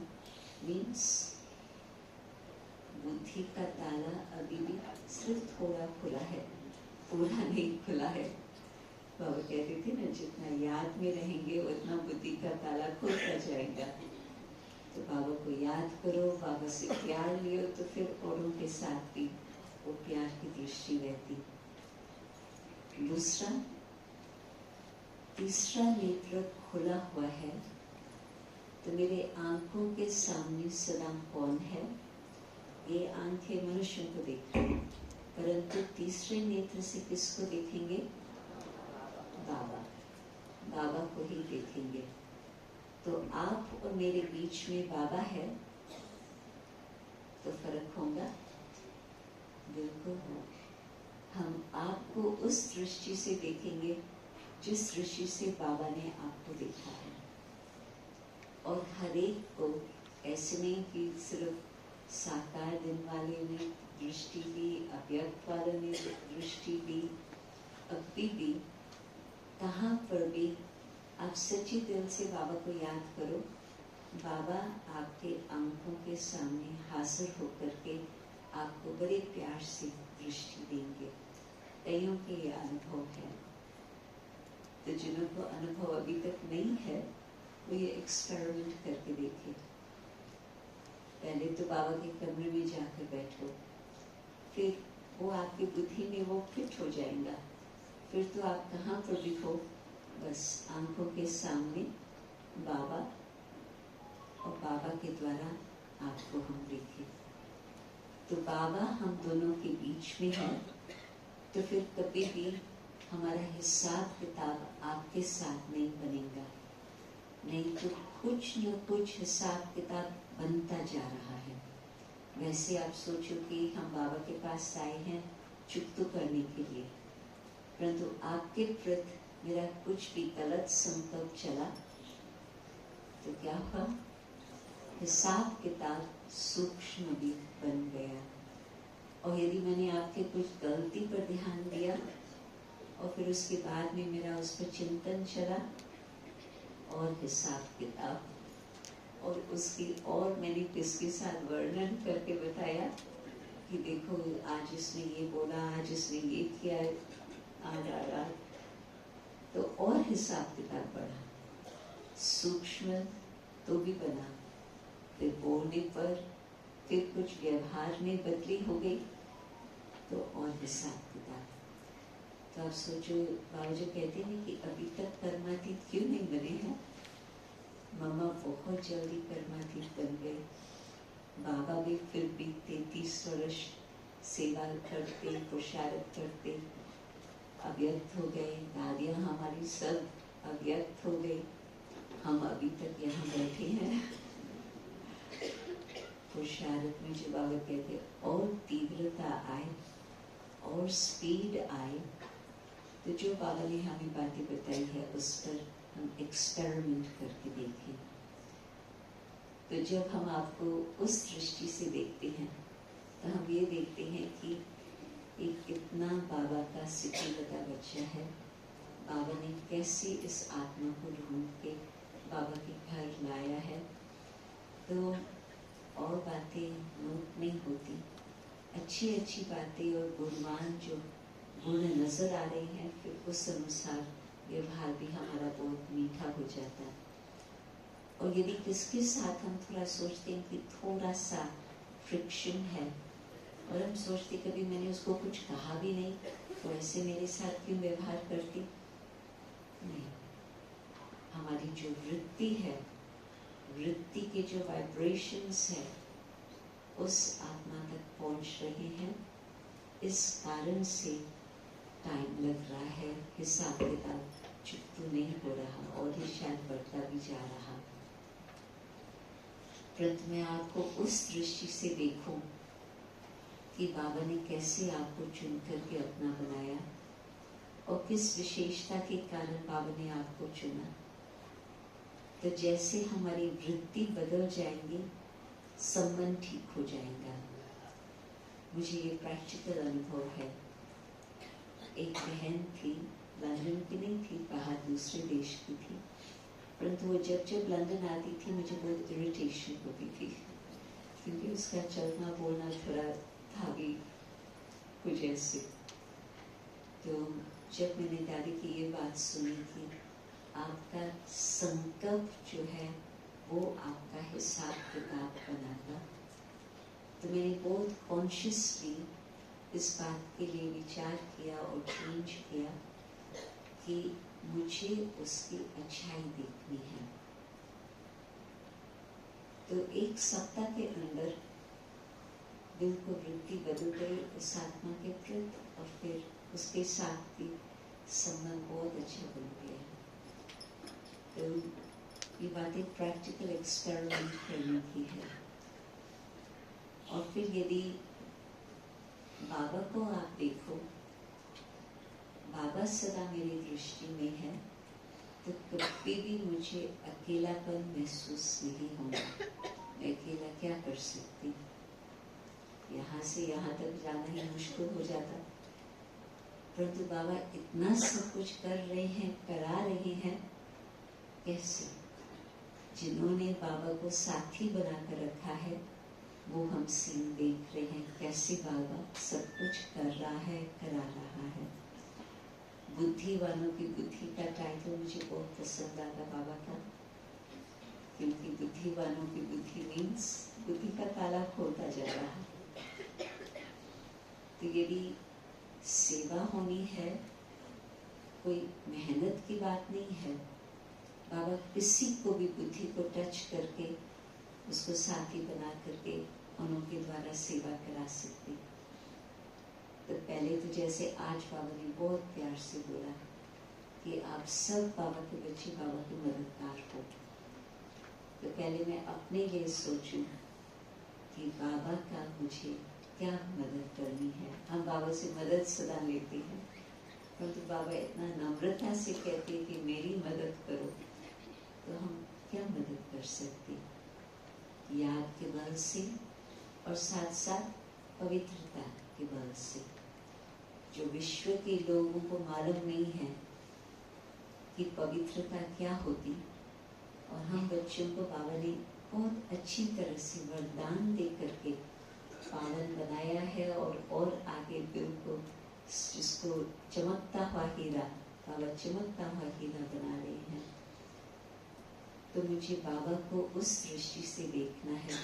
मीन्स बुद्धि का ताला अभी भी सिर्फ थोड़ा खुला है, पूरा नहीं खुला है। बाबा कहते थे ना, जितना याद में रहेंगे उतना बुद्धि का ताला खुलता जाएगा। तो बाबा को याद करो, बाबा से प्यार लियो, तो फिर औरों के साथ भी वो प्यार की दृष्टि रहती। दूसरा, तीसरा नेत्र खुला हुआ है, तो मेरे आंखों के सामने सदा कौन है? ये आंखें मनुष्यों को देखती हैं, परंतु तीसरे नेत्र से किसको देखेंगे? बाबा, बाबा को ही देखेंगे। तो आप और मेरे बीच में बाबा है, तो फर्क होगा? बिल्कुल। हम आपको उस दृष्टि से देखेंगे जिस दृष्टि से बाबा ने आपको देखा है। और हर एक को ऐसे नहीं कि सिर्फ साकार दिन वाले ने दृष्टि दी, अव्यक्त वालों ने दृष्टि दी। अभी भी कहाँ पर भी आप सच्ची दिल से बाबा को याद करो, बाबा आपके आंखों के सामने हाजिर होकर के आपको बड़े प्यार से दृष्टि देंगे। कईयों के ये अनुभव है, तो जिन्हों को अनुभव अभी तक नहीं है वो ये एक्सपेरिमेंट करके देखें। पहले तो बाबा के कमरे में जाकर बैठो, फिर वो आपकी बुद्धि में वो फिट हो जाएगा। फिर तो आप कहाँ पर भी हो, बस आंखों के सामने बाबा और बाबा के द्वारा आपको हम देखें। तो बाबा हम दोनों के बीच में है, तो फिर कभी भी हमारा हिसाब किताब आपके साथ नहीं बनेगा, नहीं तो कुछ न कुछ हिसाब किताब बनता जा रहा है। वैसे आप सोचो कि हम बाबा के पास आए हैं चुप तो करने के लिए, परंतु आपके प्रति मेरा कुछ भी गलत संकल्प चला तो क्या हुआ? हिसाब किताब सूक्ष्म भी बन गया। और यदि मैंने आपके कुछ गलती पर ध्यान दिया और फिर उसके बाद में मेरा उस पर चिंतन चला और हिसाब किताब, और उसकी और मैंने किसके साथ वर्णन करके बताया कि देखो आज इसने ये बोला, आज इसने ये किया, आ तो और हिसाब किताब बढ़ा, सूक्ष्म तो भी बना। फिर बोलने पर फिर कुछ व्यवहार में बदली हो गई, तो और हिसाब किताब। तो आप सोचो, बाबा जो कहते हैं कि अभी तक कर्मातीत क्यों नहीं बने हैं? मम्मा बहुत जल्दी कर्मातीत बन गए, बाबा भी फिर भी 33 वर्ष सेवा करते, पुरुषार्थ करते, अव्यक्त हो गए। दादियाँ हमारी सब अव्यक्त हो गई, हम अभी तक यहाँ बैठे हैं। पुरुषार्थ में जो बाबा कहते और तीव्रता आए और स्पीड आए, तो जो बाबा ने हमें बातें बताई है उस पर हम एक्सपेरिमेंट करके देखें। तो जब हम आपको उस दृष्टि से देखते हैं तो हम ये देखते हैं कि एक कितना बाबा का सिटी लगा बच्चा है, बाबा ने कैसे इस आत्मा को ढूंढ के बाबा के घर लाया है। तो और बातें नोट नहीं होती, अच्छी अच्छी बातें और गुणवान जो गुण नजर आ रही हैं, फिर उस अनुसार व्यवहार भी हमारा बहुत मीठा हो जाता है। और यदि किसके साथ हम थोड़ा सोचते हैं कि थोड़ा सा फ्रिक्शन है और हम सोचते कभी मैंने उसको कुछ कहा भी नहीं, तो ऐसे मेरे साथ क्यों व्यवहार करती? नहीं, हमारी जो वृत्ति है वृत्ति के जो वाइब्रेशंस है उस आत्मा तक पहुंच रहे हैं। इस कारण से टाइम लग रहा है, हिसाब किताब चुकतू नहीं हो रहा और ये शायद बढ़ता भी जा रहा। परंतु मैं आपको उस दृष्टि से देखूं कि बाबा ने कैसे आपको चुन करके अपना बनाया और किस विशेषता के कारण बाबा ने आपको चुना। तो जैसे हमारी वृत्ति बदल जाएंगी, संबंध ठीक हो जाएगा। मुझे ये प्रैक्टिकल अनुभव है। एक बहन थी, लंदन की नहीं थी, बाहर दूसरे देश की थी, परंतु वो जब जब लंदन आती थी मुझे बहुत इरिटेशन होती थी, क्योंकि उसका चलना बोलना थोड़ा धागी कुछ ऐसे। तो जब मैंने दादी की ये बात सुनी थी, आपका संकल्प जो है वो आपका हिसाब किताब बनाता, तो मैंने बहुत कॉन्शियसली इस बात के लिए विचार किया और चेंज किया कि मुझे उसकी अच्छाई देखनी है। तो एक सप्ताह के अंदर बिल्कुल वृत्ति बदल गई उस आत्मा के प्रति और फिर उसके साथ भी संबंध बहुत अच्छा बन गया। तो ये बातें प्रैक्टिकल एक्सपेरिमेंट करने की है। और फिर यदि बाबा को आप देखो, बाबा सदा मेरी दृष्टि में है, तो कभी भी मुझे अकेलापन महसूस नहीं होगा। मैं अकेला क्या कर सकती, यहाँ से यहाँ तक जाना ही मुश्किल हो जाता, परंतु बाबा इतना सब कुछ कर रहे हैं, करा रहे हैं। कैसे? जिन्होंने बाबा को साथी बनाकर रखा है वो हम सीन देख रहे हैं, कैसे बाबा सब कुछ कर रहा है, करा रहा है। बुद्धिवानों की बुद्धि का टाइटल मुझे बहुत पसंद आता बाबा का, क्योंकि बुद्धिवानों की बुद्धि मीन्स बुद्धि का ताला खोलता जा रहा है। तो यदि सेवा होनी है, कोई मेहनत की बात नहीं है। बाबा किसी को भी बुद्धि को टच करके उसको साथी बना करके उनके द्वारा सेवा करा सकते। तो पहले तो जैसे आज बाबा ने बहुत प्यार से बोला कि आप सब बाबा के बच्चे बाबा के मददगार हो, तो पहले मैं अपने लिए सोचूं कि बाबा का मुझे क्या मदद करनी है। हम बाबा से मदद सदा लेते हैं, परंतु बाबा इतना नम्रता से कहते हैं कि मेरी मदद करो, तो हम क्या मदद कर सकते? याद के बल से और साथ साथ पवित्रता के बल से। जो विश्व के लोगों को मालूम नहीं है कि पवित्रता क्या होती, और हम बच्चों को बाबा ने बहुत अच्छी तरह से वरदान दे करके पावन बनाया है। और आगे बिल्कुल जिसको चमकता हुआ हीरा, बाबा चमकता हुआ हीरा बना रहे हैं। तो मुझे बाबा को उस दृष्टि से देखना है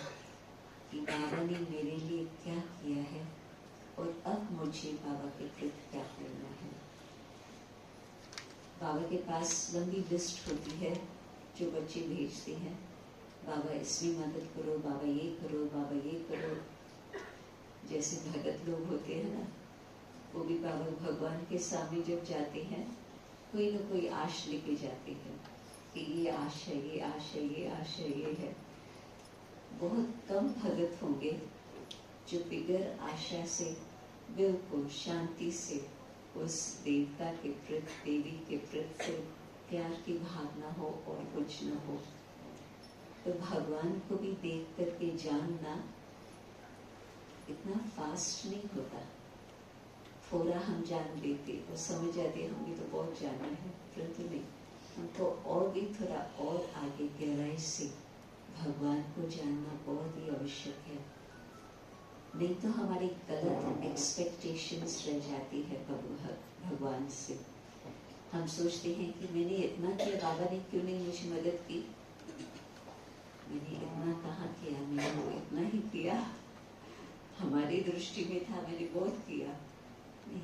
कि बाबा ने मेरे लिए क्या किया है और अब मुझे बाबा के प्रति क्या करना है। बाबा के पास लंबी लिस्ट होती है जो बच्चे भेजते हैं, बाबा इसमें मदद करो, बाबा ये करो, बाबा ये करो। जैसे भगत लोग होते हैं ना, वो भी बाबा भगवान के सामने जब जाते हैं कोई न कोई आश लेके जाते हैं कि ये आश है, ये आश है, ये आश है, ये है। बहुत कम भगत होंगे जो बिगर आशा से बिल्कुल शांति से उस देवता के प्रति, देवी के प्रति से प्यार की भावना हो और कुछ न हो। तो भगवान को भी देख करके जानना इतना फास्ट नहीं होता। थोड़ा हम जान लेते और समझ जाते हमने तो बहुत जाना है, परंतु नहीं, हमको और भी थोड़ा और आगे गहराई से भगवान को जानना बहुत ही आवश्यक है। नहीं तो हमारी गलत एक्सपेक्टेशंस रह जाती है भगवान से। हम सोचते हैं कि मैंने इतना किया, बाबा ने क्यों नहीं मुझे मदद की। मैंने इतना कहाँ किया, मैंने इतना ही किया, हमारी दृष्टि में था मैंने बहुत किया। नहीं,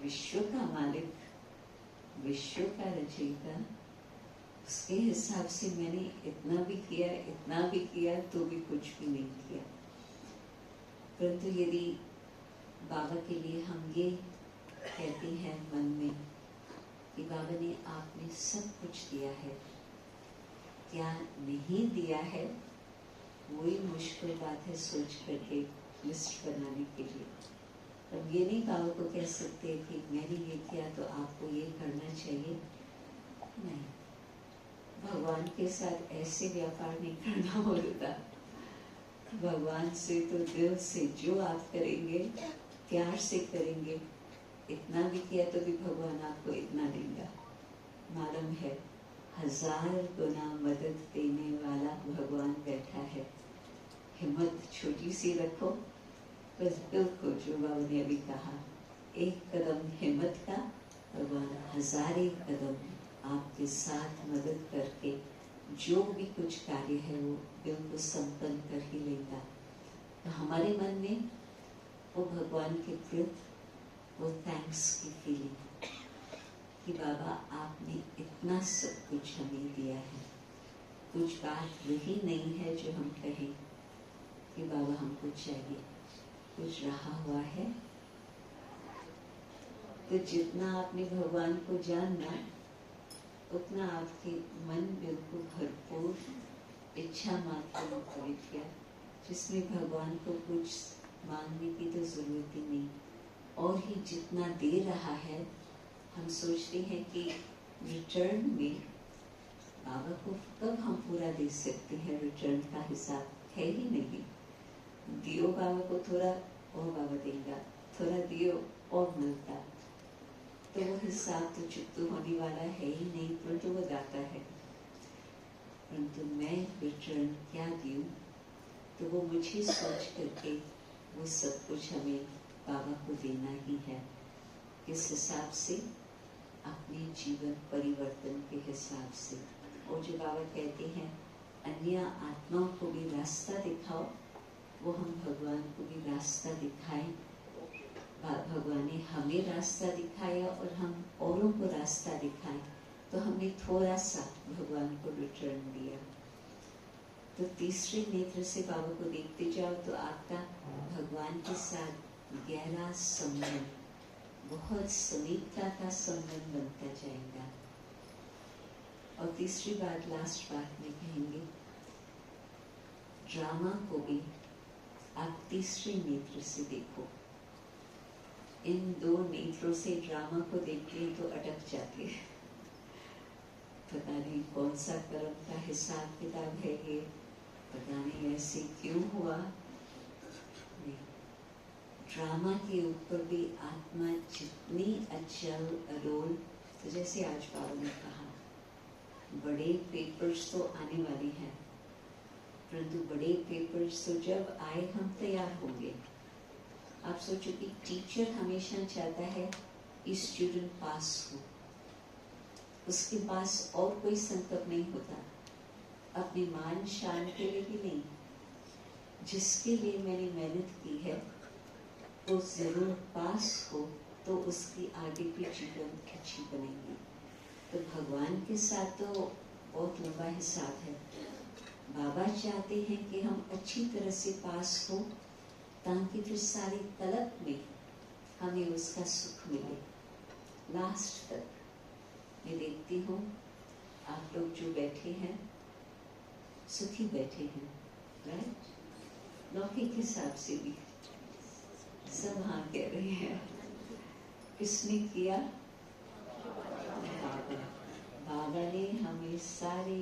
विश्व का मालिक, विश्व का रचयिता उसके हिसाब से मैंने इतना भी किया तो भी कुछ भी नहीं किया। परंतु यदि बाबा के लिए हम ये कहते हैं मन में कि बाबा ने आपने सब कुछ दिया है, क्या नहीं दिया है, वही मुश्किल बात है सोच करके लिस्ट बनाने के लिए। अब ये नहीं बाबा को कह सकते कि मैंने ये किया तो आपको ये करना चाहिए, नहीं। भगवान के साथ ऐसे व्यापार नहीं करना होता। भगवान से तो दिल से जो आप करेंगे, प्यार से करेंगे, इतना भी किया तो भी भगवान आपको इतना देगा। मालूम है 1000 गुना मदद देने वाला भगवान बैठा है। हिम्मत छोटी सी रखो, बस बिल्कुल जो बाबा ने अभी कहा, एक कदम हिम्मत का, भगवान 1000 कदम आपके साथ मदद करके जो भी कुछ कार्य है वो बिल्कुल संपन्न कर ही लेगा। तो हमारे मन में वो भगवान के प्रति वो थैंक्स की फीलिंग कि बाबा आपने इतना सब कुछ हमें दिया है। कुछ बात वही नहीं है जो हम कहें कि बाबा हमको चाहिए, कुछ रहा हुआ है। तो जितना आपने भगवान को जानना उतना आपके मन बिल्कुल भरपूर इच्छा मात्र में पवित्र गया, जिसमें भगवान को कुछ मांगने की तो जरूरत ही नहीं। और ही जितना दे रहा है हम सोचते हैं कि रिटर्न में बाबा को कब हम पूरा दे सकते हैं, रिटर्न का हिसाब है ही नहीं। दियो बाबा को थोड़ा और बाबा देगा, थोड़ा दियो और मिलता, तो वो हिसाब तो चुकता होने वाला है ही नहीं, परंतु वो दाता है। परंतु मैं रिटर्न क्या दूं, तो वो मुझे सोच करके वो सब कुछ हमें बाबा को देना ही है। इस हिसाब से अपने जीवन परिवर्तन के हिसाब से। और जो बाबा कहते हैं अन्य आत्माओं को भी रास्ता दिखाओ, वो हम भगवान को भी रास्ता दिखाएं। भगवान ने हमें रास्ता दिखाया और हम औरों को रास्ता दिखाएं, तो हमने थोड़ा सा भगवान को रिटर्न दिया। तो तीसरे नेत्र से बाबा को देखते जाओ तो आपका भगवान के साथ गहरा संबंध, बहुत समीपता का संबंध बनता जाएगा। और तीसरी बात, लास्ट बात में कहेंगे, ड्रामा को भी आप तीसरे नेत्र से देखो। इन 2 नेत्रों से ड्रामा को देखते हैं तो अटक जाते हैं, पता नहीं कौन सा कर्म का हिसाब किताब है ये, पता नहीं ऐसे क्यों हुआ। नहीं, ड्रामा के ऊपर भी आत्मा जितनी अचल अडोल, तो जैसे आज बाबा ने कहा बड़े पेपर्स तो आने वाले हैं, परंतु बड़े पेपर्स तो जब आए हम तैयार होंगे। आप सोचो कि टीचर हमेशा चाहता है कि स्टूडेंट पास हो, उसके पास और कोई संकल्प नहीं होता, अपने मान शान के लिए भी नहीं, जिसके लिए मैंने मेहनत की है वो जरूर पास हो तो उसकी आगे भी जीवन अच्छी बनेगी। तो भगवान के साथ तो बहुत लंबा हिसाब है। बाबा चाहते हैं कि हम अच्छी तरह से पास हो, ताकि फिर सारी तलब में हमें उसका सुख मिले लास्ट तक। मैं देखती हूँ आप लोग जो बैठे हैं सुखी बैठे हैं, राइट? लौकिक हिसाब से भी सब हाँ कह रहे हैं। किसने किया? बाबा ने हमें सारे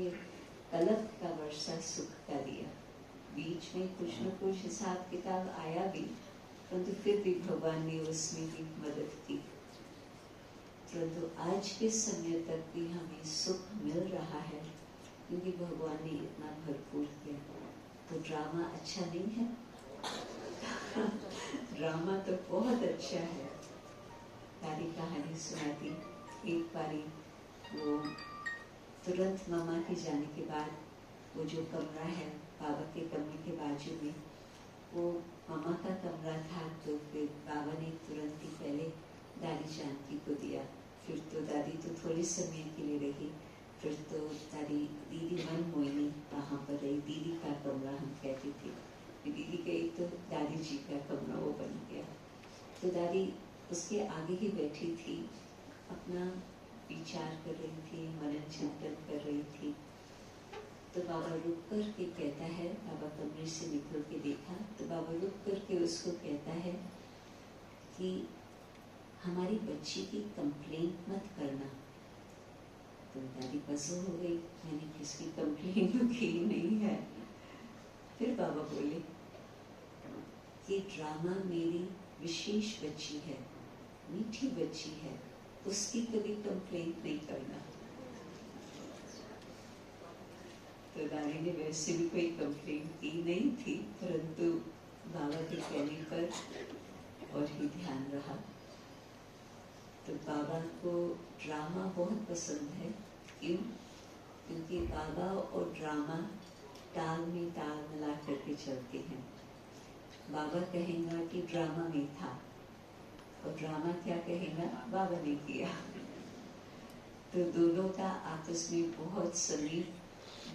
तलब का वर्षा सुख का दिया। बीच में कुछ न कुछ हिसाब किताब आया भी, परंतु फिर भी भगवान ने उसमें भी मदद की। परंतु आज के समय तक भी हमें सुख मिल रहा है क्योंकि भगवान ने इतना भरपूर किया। तो ड्रामा अच्छा नहीं है? ड्रामा तो बहुत अच्छा है। तारी कहानी सुनाती, एक बारी वो तुरंत मामा के जाने के बाद वो जो कमरा है बाबा के कमरे के बाजू में, वो मामा का कमरा था, तो फिर बाबा ने तुरंत ही पहले दादी जानकी को दिया। फिर तो दादी तो थोड़े समय के लिए रही, फिर तो तारी दीदी मन मोहिनी वहाँ पर रही, दीदी का कमरा हम कहते थे। दीदी गई तो दादी जी का कमरा वो बन गया। तो दादी उसके आगे ही बैठी थी, अपना विचार कर रही थी, मनन चिंतन कर रही थी। तो बाबा रुक कर के कहता है, बाबा कमरे से निकल के देखा तो बाबा रुक कर के उसको कहता है कि हमारी बच्ची की कंप्लेंट मत करना। तो दादी पसंद हो गई, मैंने किसकी कंप्लेंट तो की नहीं है। फिर बाबा बोले कि ड्रामा मेरी विशेष बच्ची है, मीठी बच्ची है, उसकी कभी कंप्लेंट नहीं करना। तो दादी ने वैसे भी कोई कंप्लेंट की नहीं थी, परंतु बाबा के कहने पर और ही ध्यान रहा। तो बाबा को ड्रामा बहुत पसंद है। क्यों? क्योंकि बाबा और ड्रामा ताल में ताल मिला करके चलते हैं। बाबा कहेगा कि ड्रामा में था, और ड्रामा क्या कहेगा, बाबा ने किया। तो दोनों का आपस में बहुत समीप,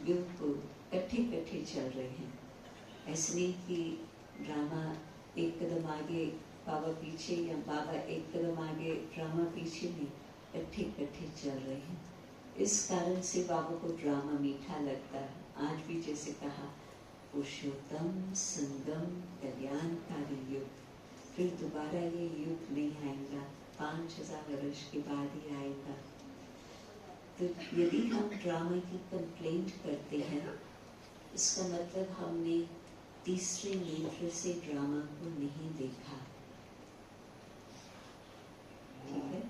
बिल्कुल कट्ठे चल रहे हैं। ऐसे नहीं कि ड्रामा एक कदम आगे बाबा पीछे, या बाबा एक कदम आगे ड्रामा पीछे, नहीं, कट्ठे चल रहे हैं। इस कारण से बाबा को ड्रामा मीठा लगता है। आज भी जैसे कहा, पुरुषोत्तम संगम कल्याणकारी युग, फिर दोबारा ये युग नहीं आएगा, 5000 वर्ष के बाद ही आएगा। तो यदि हम ड्रामा की कंप्लेंट करते हैं, इसका मतलब हमने तीसरे नेत्र से ड्रामा को नहीं देखा। ठीक है,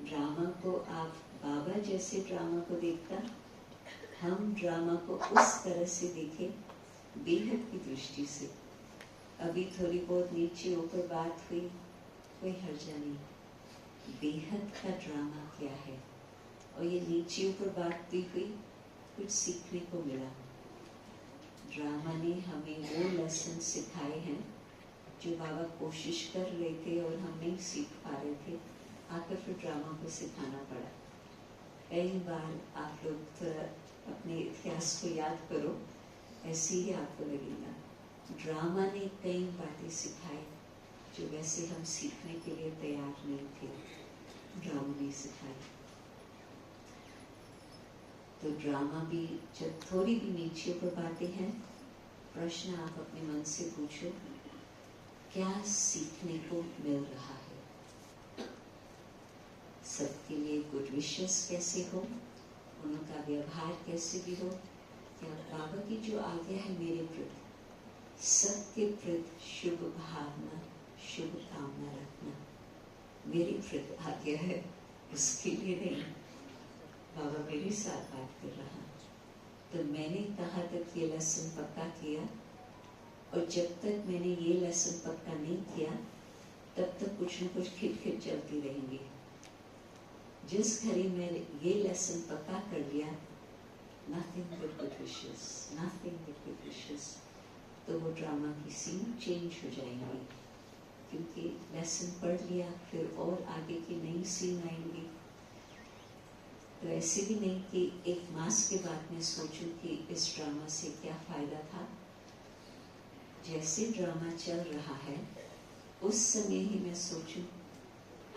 ड्रामा को आप बाबा जैसे ड्रामा को देखता, हम ड्रामा को उस तरह से देखें, बेहद की दृष्टि से। अभी थोड़ी बहुत नीचे ऊपर बात हुई, कोई हर्जा नहीं। बेहद का ड्रामा क्या है, और ये नीचे ऊपर बात भी हुई, कुछ सीखने को मिला। ड्रामा ने हमें वो लेसन सिखाए हैं जो बाबा कोशिश कर रहे थे और हम नहीं सीख पा रहे थे, आकर फिर ड्रामा को सिखाना पड़ा। कई बार आप लोग थोड़ा अपने इतिहास को याद करो, ऐसे ही आपको लगेगा ड्रामा ने कई बातें सिखाई जो वैसे हम सीखने के लिए तैयार नहीं थे, ड्रामा ने सिखाई। तो ड्रामा भी जब थोड़ी भी नीचे पर बातें हैं, प्रश्न आप अपने मन से पूछो, क्या सीखने को मिल रहा है? सबके लिए गुड विशेस कैसे हो, उनका व्यवहार कैसे भी हो, क्या बाबा की जो आज्ञा है मेरे प्रति, सबके प्रति शुभ भावना, शुभ कामना रखना, मेरी प्रति आज्ञा है, उसके लिए नहीं। बाबा मेरे साथ बात कर रहा, तो मैंने कहाँ तक ये लेसन पक्का किया, और जब तक मैंने ये लेसन पक्का नहीं किया, तब तक कुछ न कुछ खिट चलती रहेंगी। जिस घड़ी मैंने ये लेसन पक्का कर लिया, nothing but good wishes, nothing but good wishes, तो वो ड्रामा की सीन चेंज हो जाएंगी, क्योंकि लेसन पढ़ लिया, फिर और आगे की नई सीन आएंगी। तो ऐसे भी नहीं कि एक मास के बाद मैं सोचूं कि इस ड्रामा से क्या फायदा था। जैसे ड्रामा चल रहा है, उस समय ही मैं सोचूं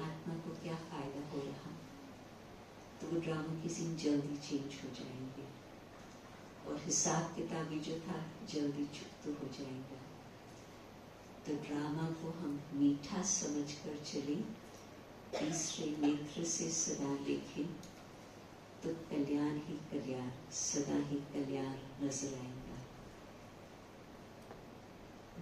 आत्मा को क्या फायदा हो रहा, तो वो ड्रामा की सीन जल्दी चेंज हो जाएंगे, और हिसाब किताबी जो था जल्दी चुप हो जाएगा। तो ड्रामा को हम मीठा समझकर चले, तीसरे नेत्र से सदा देखें, तो कल्याण ही कल्याण, सदा ही कल्याण नजर आएगा।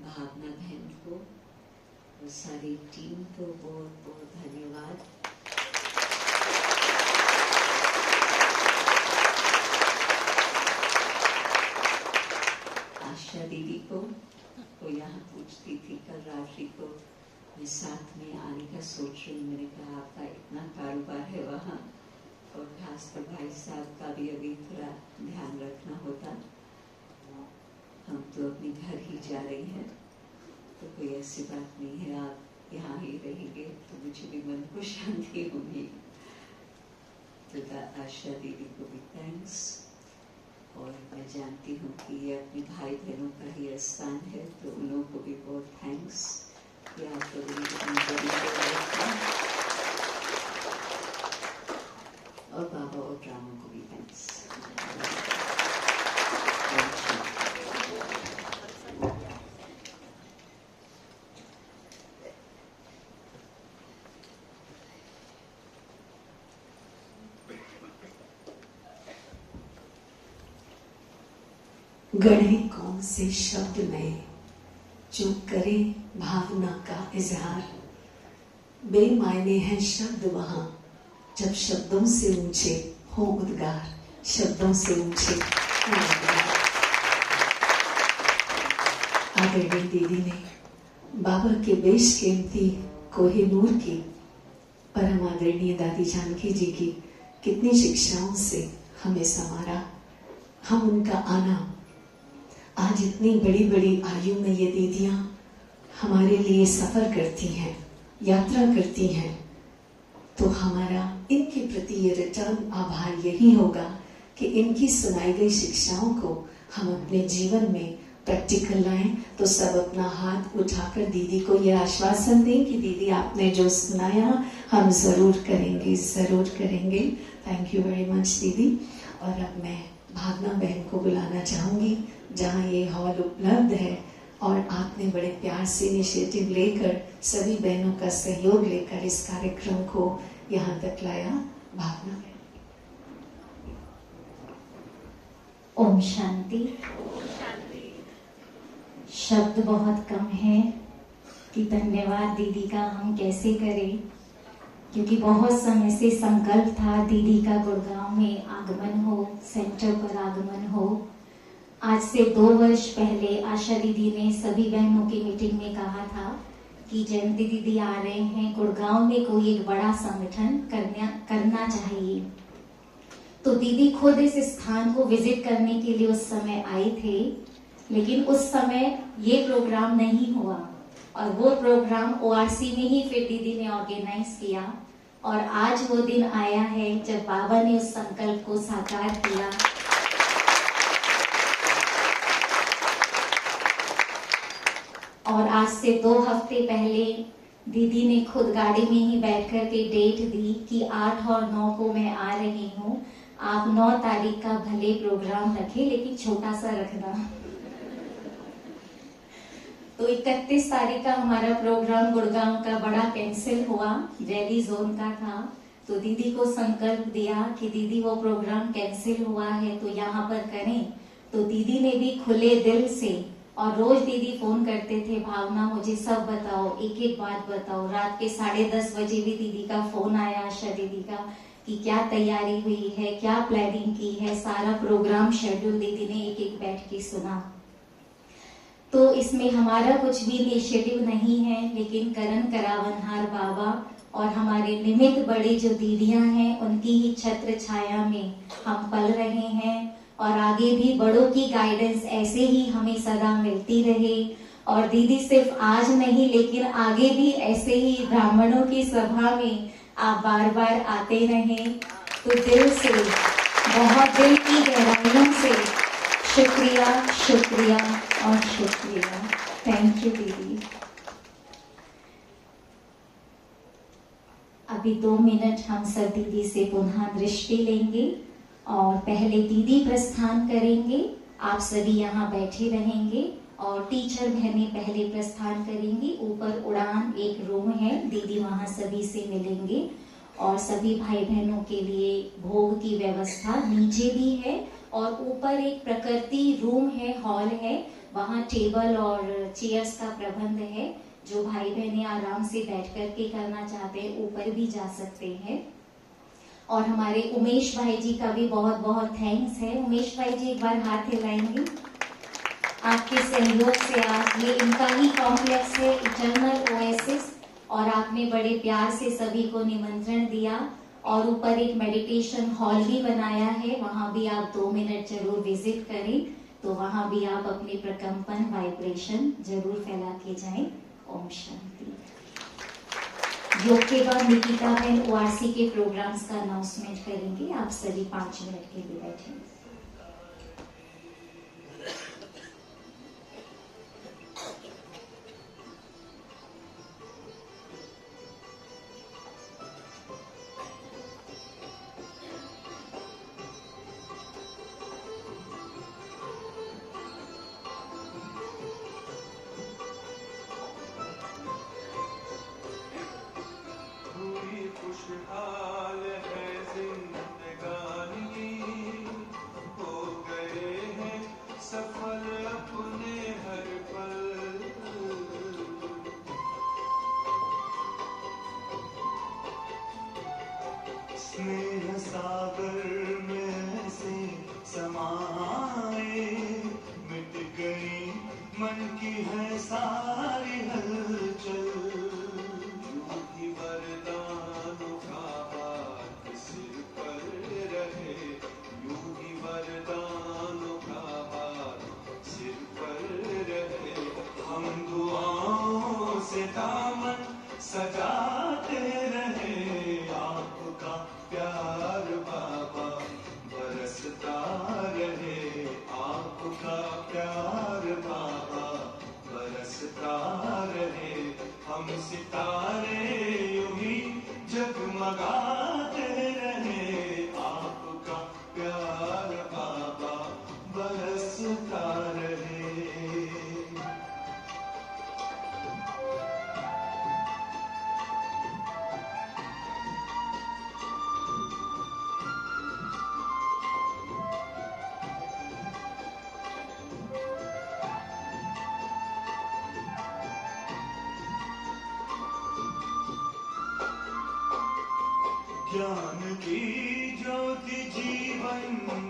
भावना बहन को और सारी टीम को बहुत बहुत धन्यवाद। आशा दीदी को वो यहाँ पूछती थी, कल रात्रि को मैं साथ में आने का सोच रही, मैंने कहा आपका इतना कारोबार है वहाँ, और खासकर भाई साहब का भी अभी थोड़ा ध्यान रखना होता, हम तो अपने घर ही जा रहे हैं, तो कोई ऐसी बात नहीं है, आप यहाँ ही रहेंगे तो मुझे भी मन को शांति होगी। तो आशा दीदी को भी थैंक्स। और मैं जानती हूँ कि ये अपने भाई बहनों का ही स्थान है, तो उन लोगों को भी बहुत थैंक्स कि आप लोगों ने इतनी बड़ी व्यवस्था। और बाबा और ड्रामों को भी थैंक्स। गढ़े कौन से शब्द में जो करे भावना का इजहार, बेमायने हैं शब्द वहां जब शब्दों से ऊंचे हो उद्गार, शब्दों से ऊंचे हो उद्गार। आदरणीय दीदी ने बाबा के बेशकीमती कोहिनूर की परम आदरणीय दादी जानकी जी की कितनी शिक्षाओं से हमें संवारा। हम उनका आना, आज इतनी बड़ी बड़ी आयु में ये दीदियां हमारे लिए सफर करती हैं, यात्रा करती हैं, तो हमारा इनके प्रति ये रिटर्न आभार यही होगा कि इनकी सुनाई गई शिक्षाओं को हम अपने जीवन में प्रैक्टिकल लाएं। तो सब अपना हाथ उठाकर दीदी को ये आश्वासन दें कि दीदी आपने जो सुनाया हम जरूर करेंगे, जरूर करेंगे। थैंक यू वेरी मच दीदी। और अब मैं भावना बहन को बुलाना चाहूंगी, जहाँ ये हॉल उपलब्ध है और आपने बड़े प्यार से इनिशिएटिव लेकर सभी बहनों का सहयोग लेकर इस कार्यक्रम को यहाँ तक लाया। भावना बहन। ओम शांति। शब्द बहुत कम है कि धन्यवाद दीदी का हम कैसे करें, क्योंकि बहुत समय से संकल्प था दीदी का गुड़गांव में आगमन हो, सेंटर पर आगमन हो। आज से 2 वर्ष पहले आशा दीदी ने सभी बहनों की मीटिंग में कहा था कि जयंती दीदी आ रहे हैं, गुड़गांव में कोई एक बड़ा संगठन करना चाहिए। तो दीदी खुद इस स्थान को विजिट करने के लिए उस समय आए थे, लेकिन उस समय ये प्रोग्राम नहीं हुआ और वो प्रोग्राम ORC में ही फिर दीदी ने ऑर्गेनाइज किया। और आज वो दिन आया है जब बाबा ने उस संकल्प को साकार किया। और आज से 2 हफ्ते पहले दीदी ने खुद गाड़ी में ही बैठ कर के डेट दी कि 8 और 9 को मैं आ रही हूँ। आप 9 तारीख का भले प्रोग्राम रखें, लेकिन छोटा सा रखना। तो 31 तारीख का हमारा प्रोग्राम गुड़गांव का बड़ा कैंसिल हुआ, रैली जोन का था। तो दीदी को संकल्प दिया कि दीदी वो प्रोग्राम कैंसिल हुआ है तो यहाँ पर करें। तो दीदी ने भी खुले दिल से, और रोज दीदी फोन करते थे, भावना मुझे सब बताओ, एक एक बात बताओ। रात के 10:30 बजे भी दीदी का फोन आया, आशा दीदी का, कि क्या तैयारी हुई है, क्या प्लानिंग की है। सारा प्रोग्राम शेड्यूल दीदी ने एक एक बैठ के सुना। तो इसमें हमारा कुछ भी इनिशिएटिव नहीं है, लेकिन करण करावनहार बाबा और हमारे निमित्त बड़ी जो दीदियां हैं उनकी ही छत्र छाया में हम पल रहे हैं। और आगे भी बड़ों की गाइडेंस ऐसे ही हमें सदा मिलती रहे। और दीदी सिर्फ आज नहीं, लेकिन आगे भी ऐसे ही ब्राह्मणों की सभा में आप बार बार आते रहें। तो दिल से, बहुत दिल की गहराइयों से शुक्रिया, शुक्रिया और शुक्रिया। थैंक यू दीदी। अभी 2 मिनट हम सब दीदी से पुनः दृष्टि लेंगे और पहले दीदी प्रस्थान करेंगे। आप सभी यहाँ बैठे रहेंगे और टीचर बहनें पहले प्रस्थान करेंगी। ऊपर उड़ान एक रूम है, दीदी वहाँ सभी से मिलेंगे। और सभी भाई बहनों के लिए भोग की व्यवस्था नीचे भी है और ऊपर एक प्रकृति रूम है, हॉल है, वहाँ टेबल और चेयर्स का प्रबंध है। जो भाई बहनें आराम से बैठ कर के करना चाहते हैं ऊपर भी जा सकते हैं। और हमारे उमेश भाई जी का भी बहुत बहुत थैंक्स है। उमेश भाई जी एक बार हाथ हिलाएंगे। आपके सहयोग से आज ये इनका ही कॉम्प्लेक्स है, इटर्नल ओएसिस, और आपने बड़े प्यार से सभी को निमंत्रण दिया। और ऊपर एक मेडिटेशन हॉल भी बनाया है, वहां भी आप 2 मिनट जरूर विजिट करें। तो वहां भी आप अपने प्रकंपन वाइब्रेशन जरूर फैला के जाएं। ओम शांति। योग के बाद निकिता बहन ORC के प्रोग्राम्स का अनाउंसमेंट करेंगे। आप सभी 5 मिनट के लिए बैठेंगे। खुशहाल है जिंदगानी, हो गए हैं सफल अपने हर पल। स्नेह सागर में से समाए, मिट गई मन की है सारी हलचल। वरदानों का हाथ सिर पर रहे, यूं ही वरदानों का हाथ सिर पर रहे। हम दुआओं से दामन सजाते रहे, आपका प्यार बाबा बरसता रहे। आपका प्यार बाबा बरसता रहे। हम सितारे यूं ही जगमगाते रहे, आपका प्यार बाबा बरसता रहे। ज्ञान की ज्योति जीवन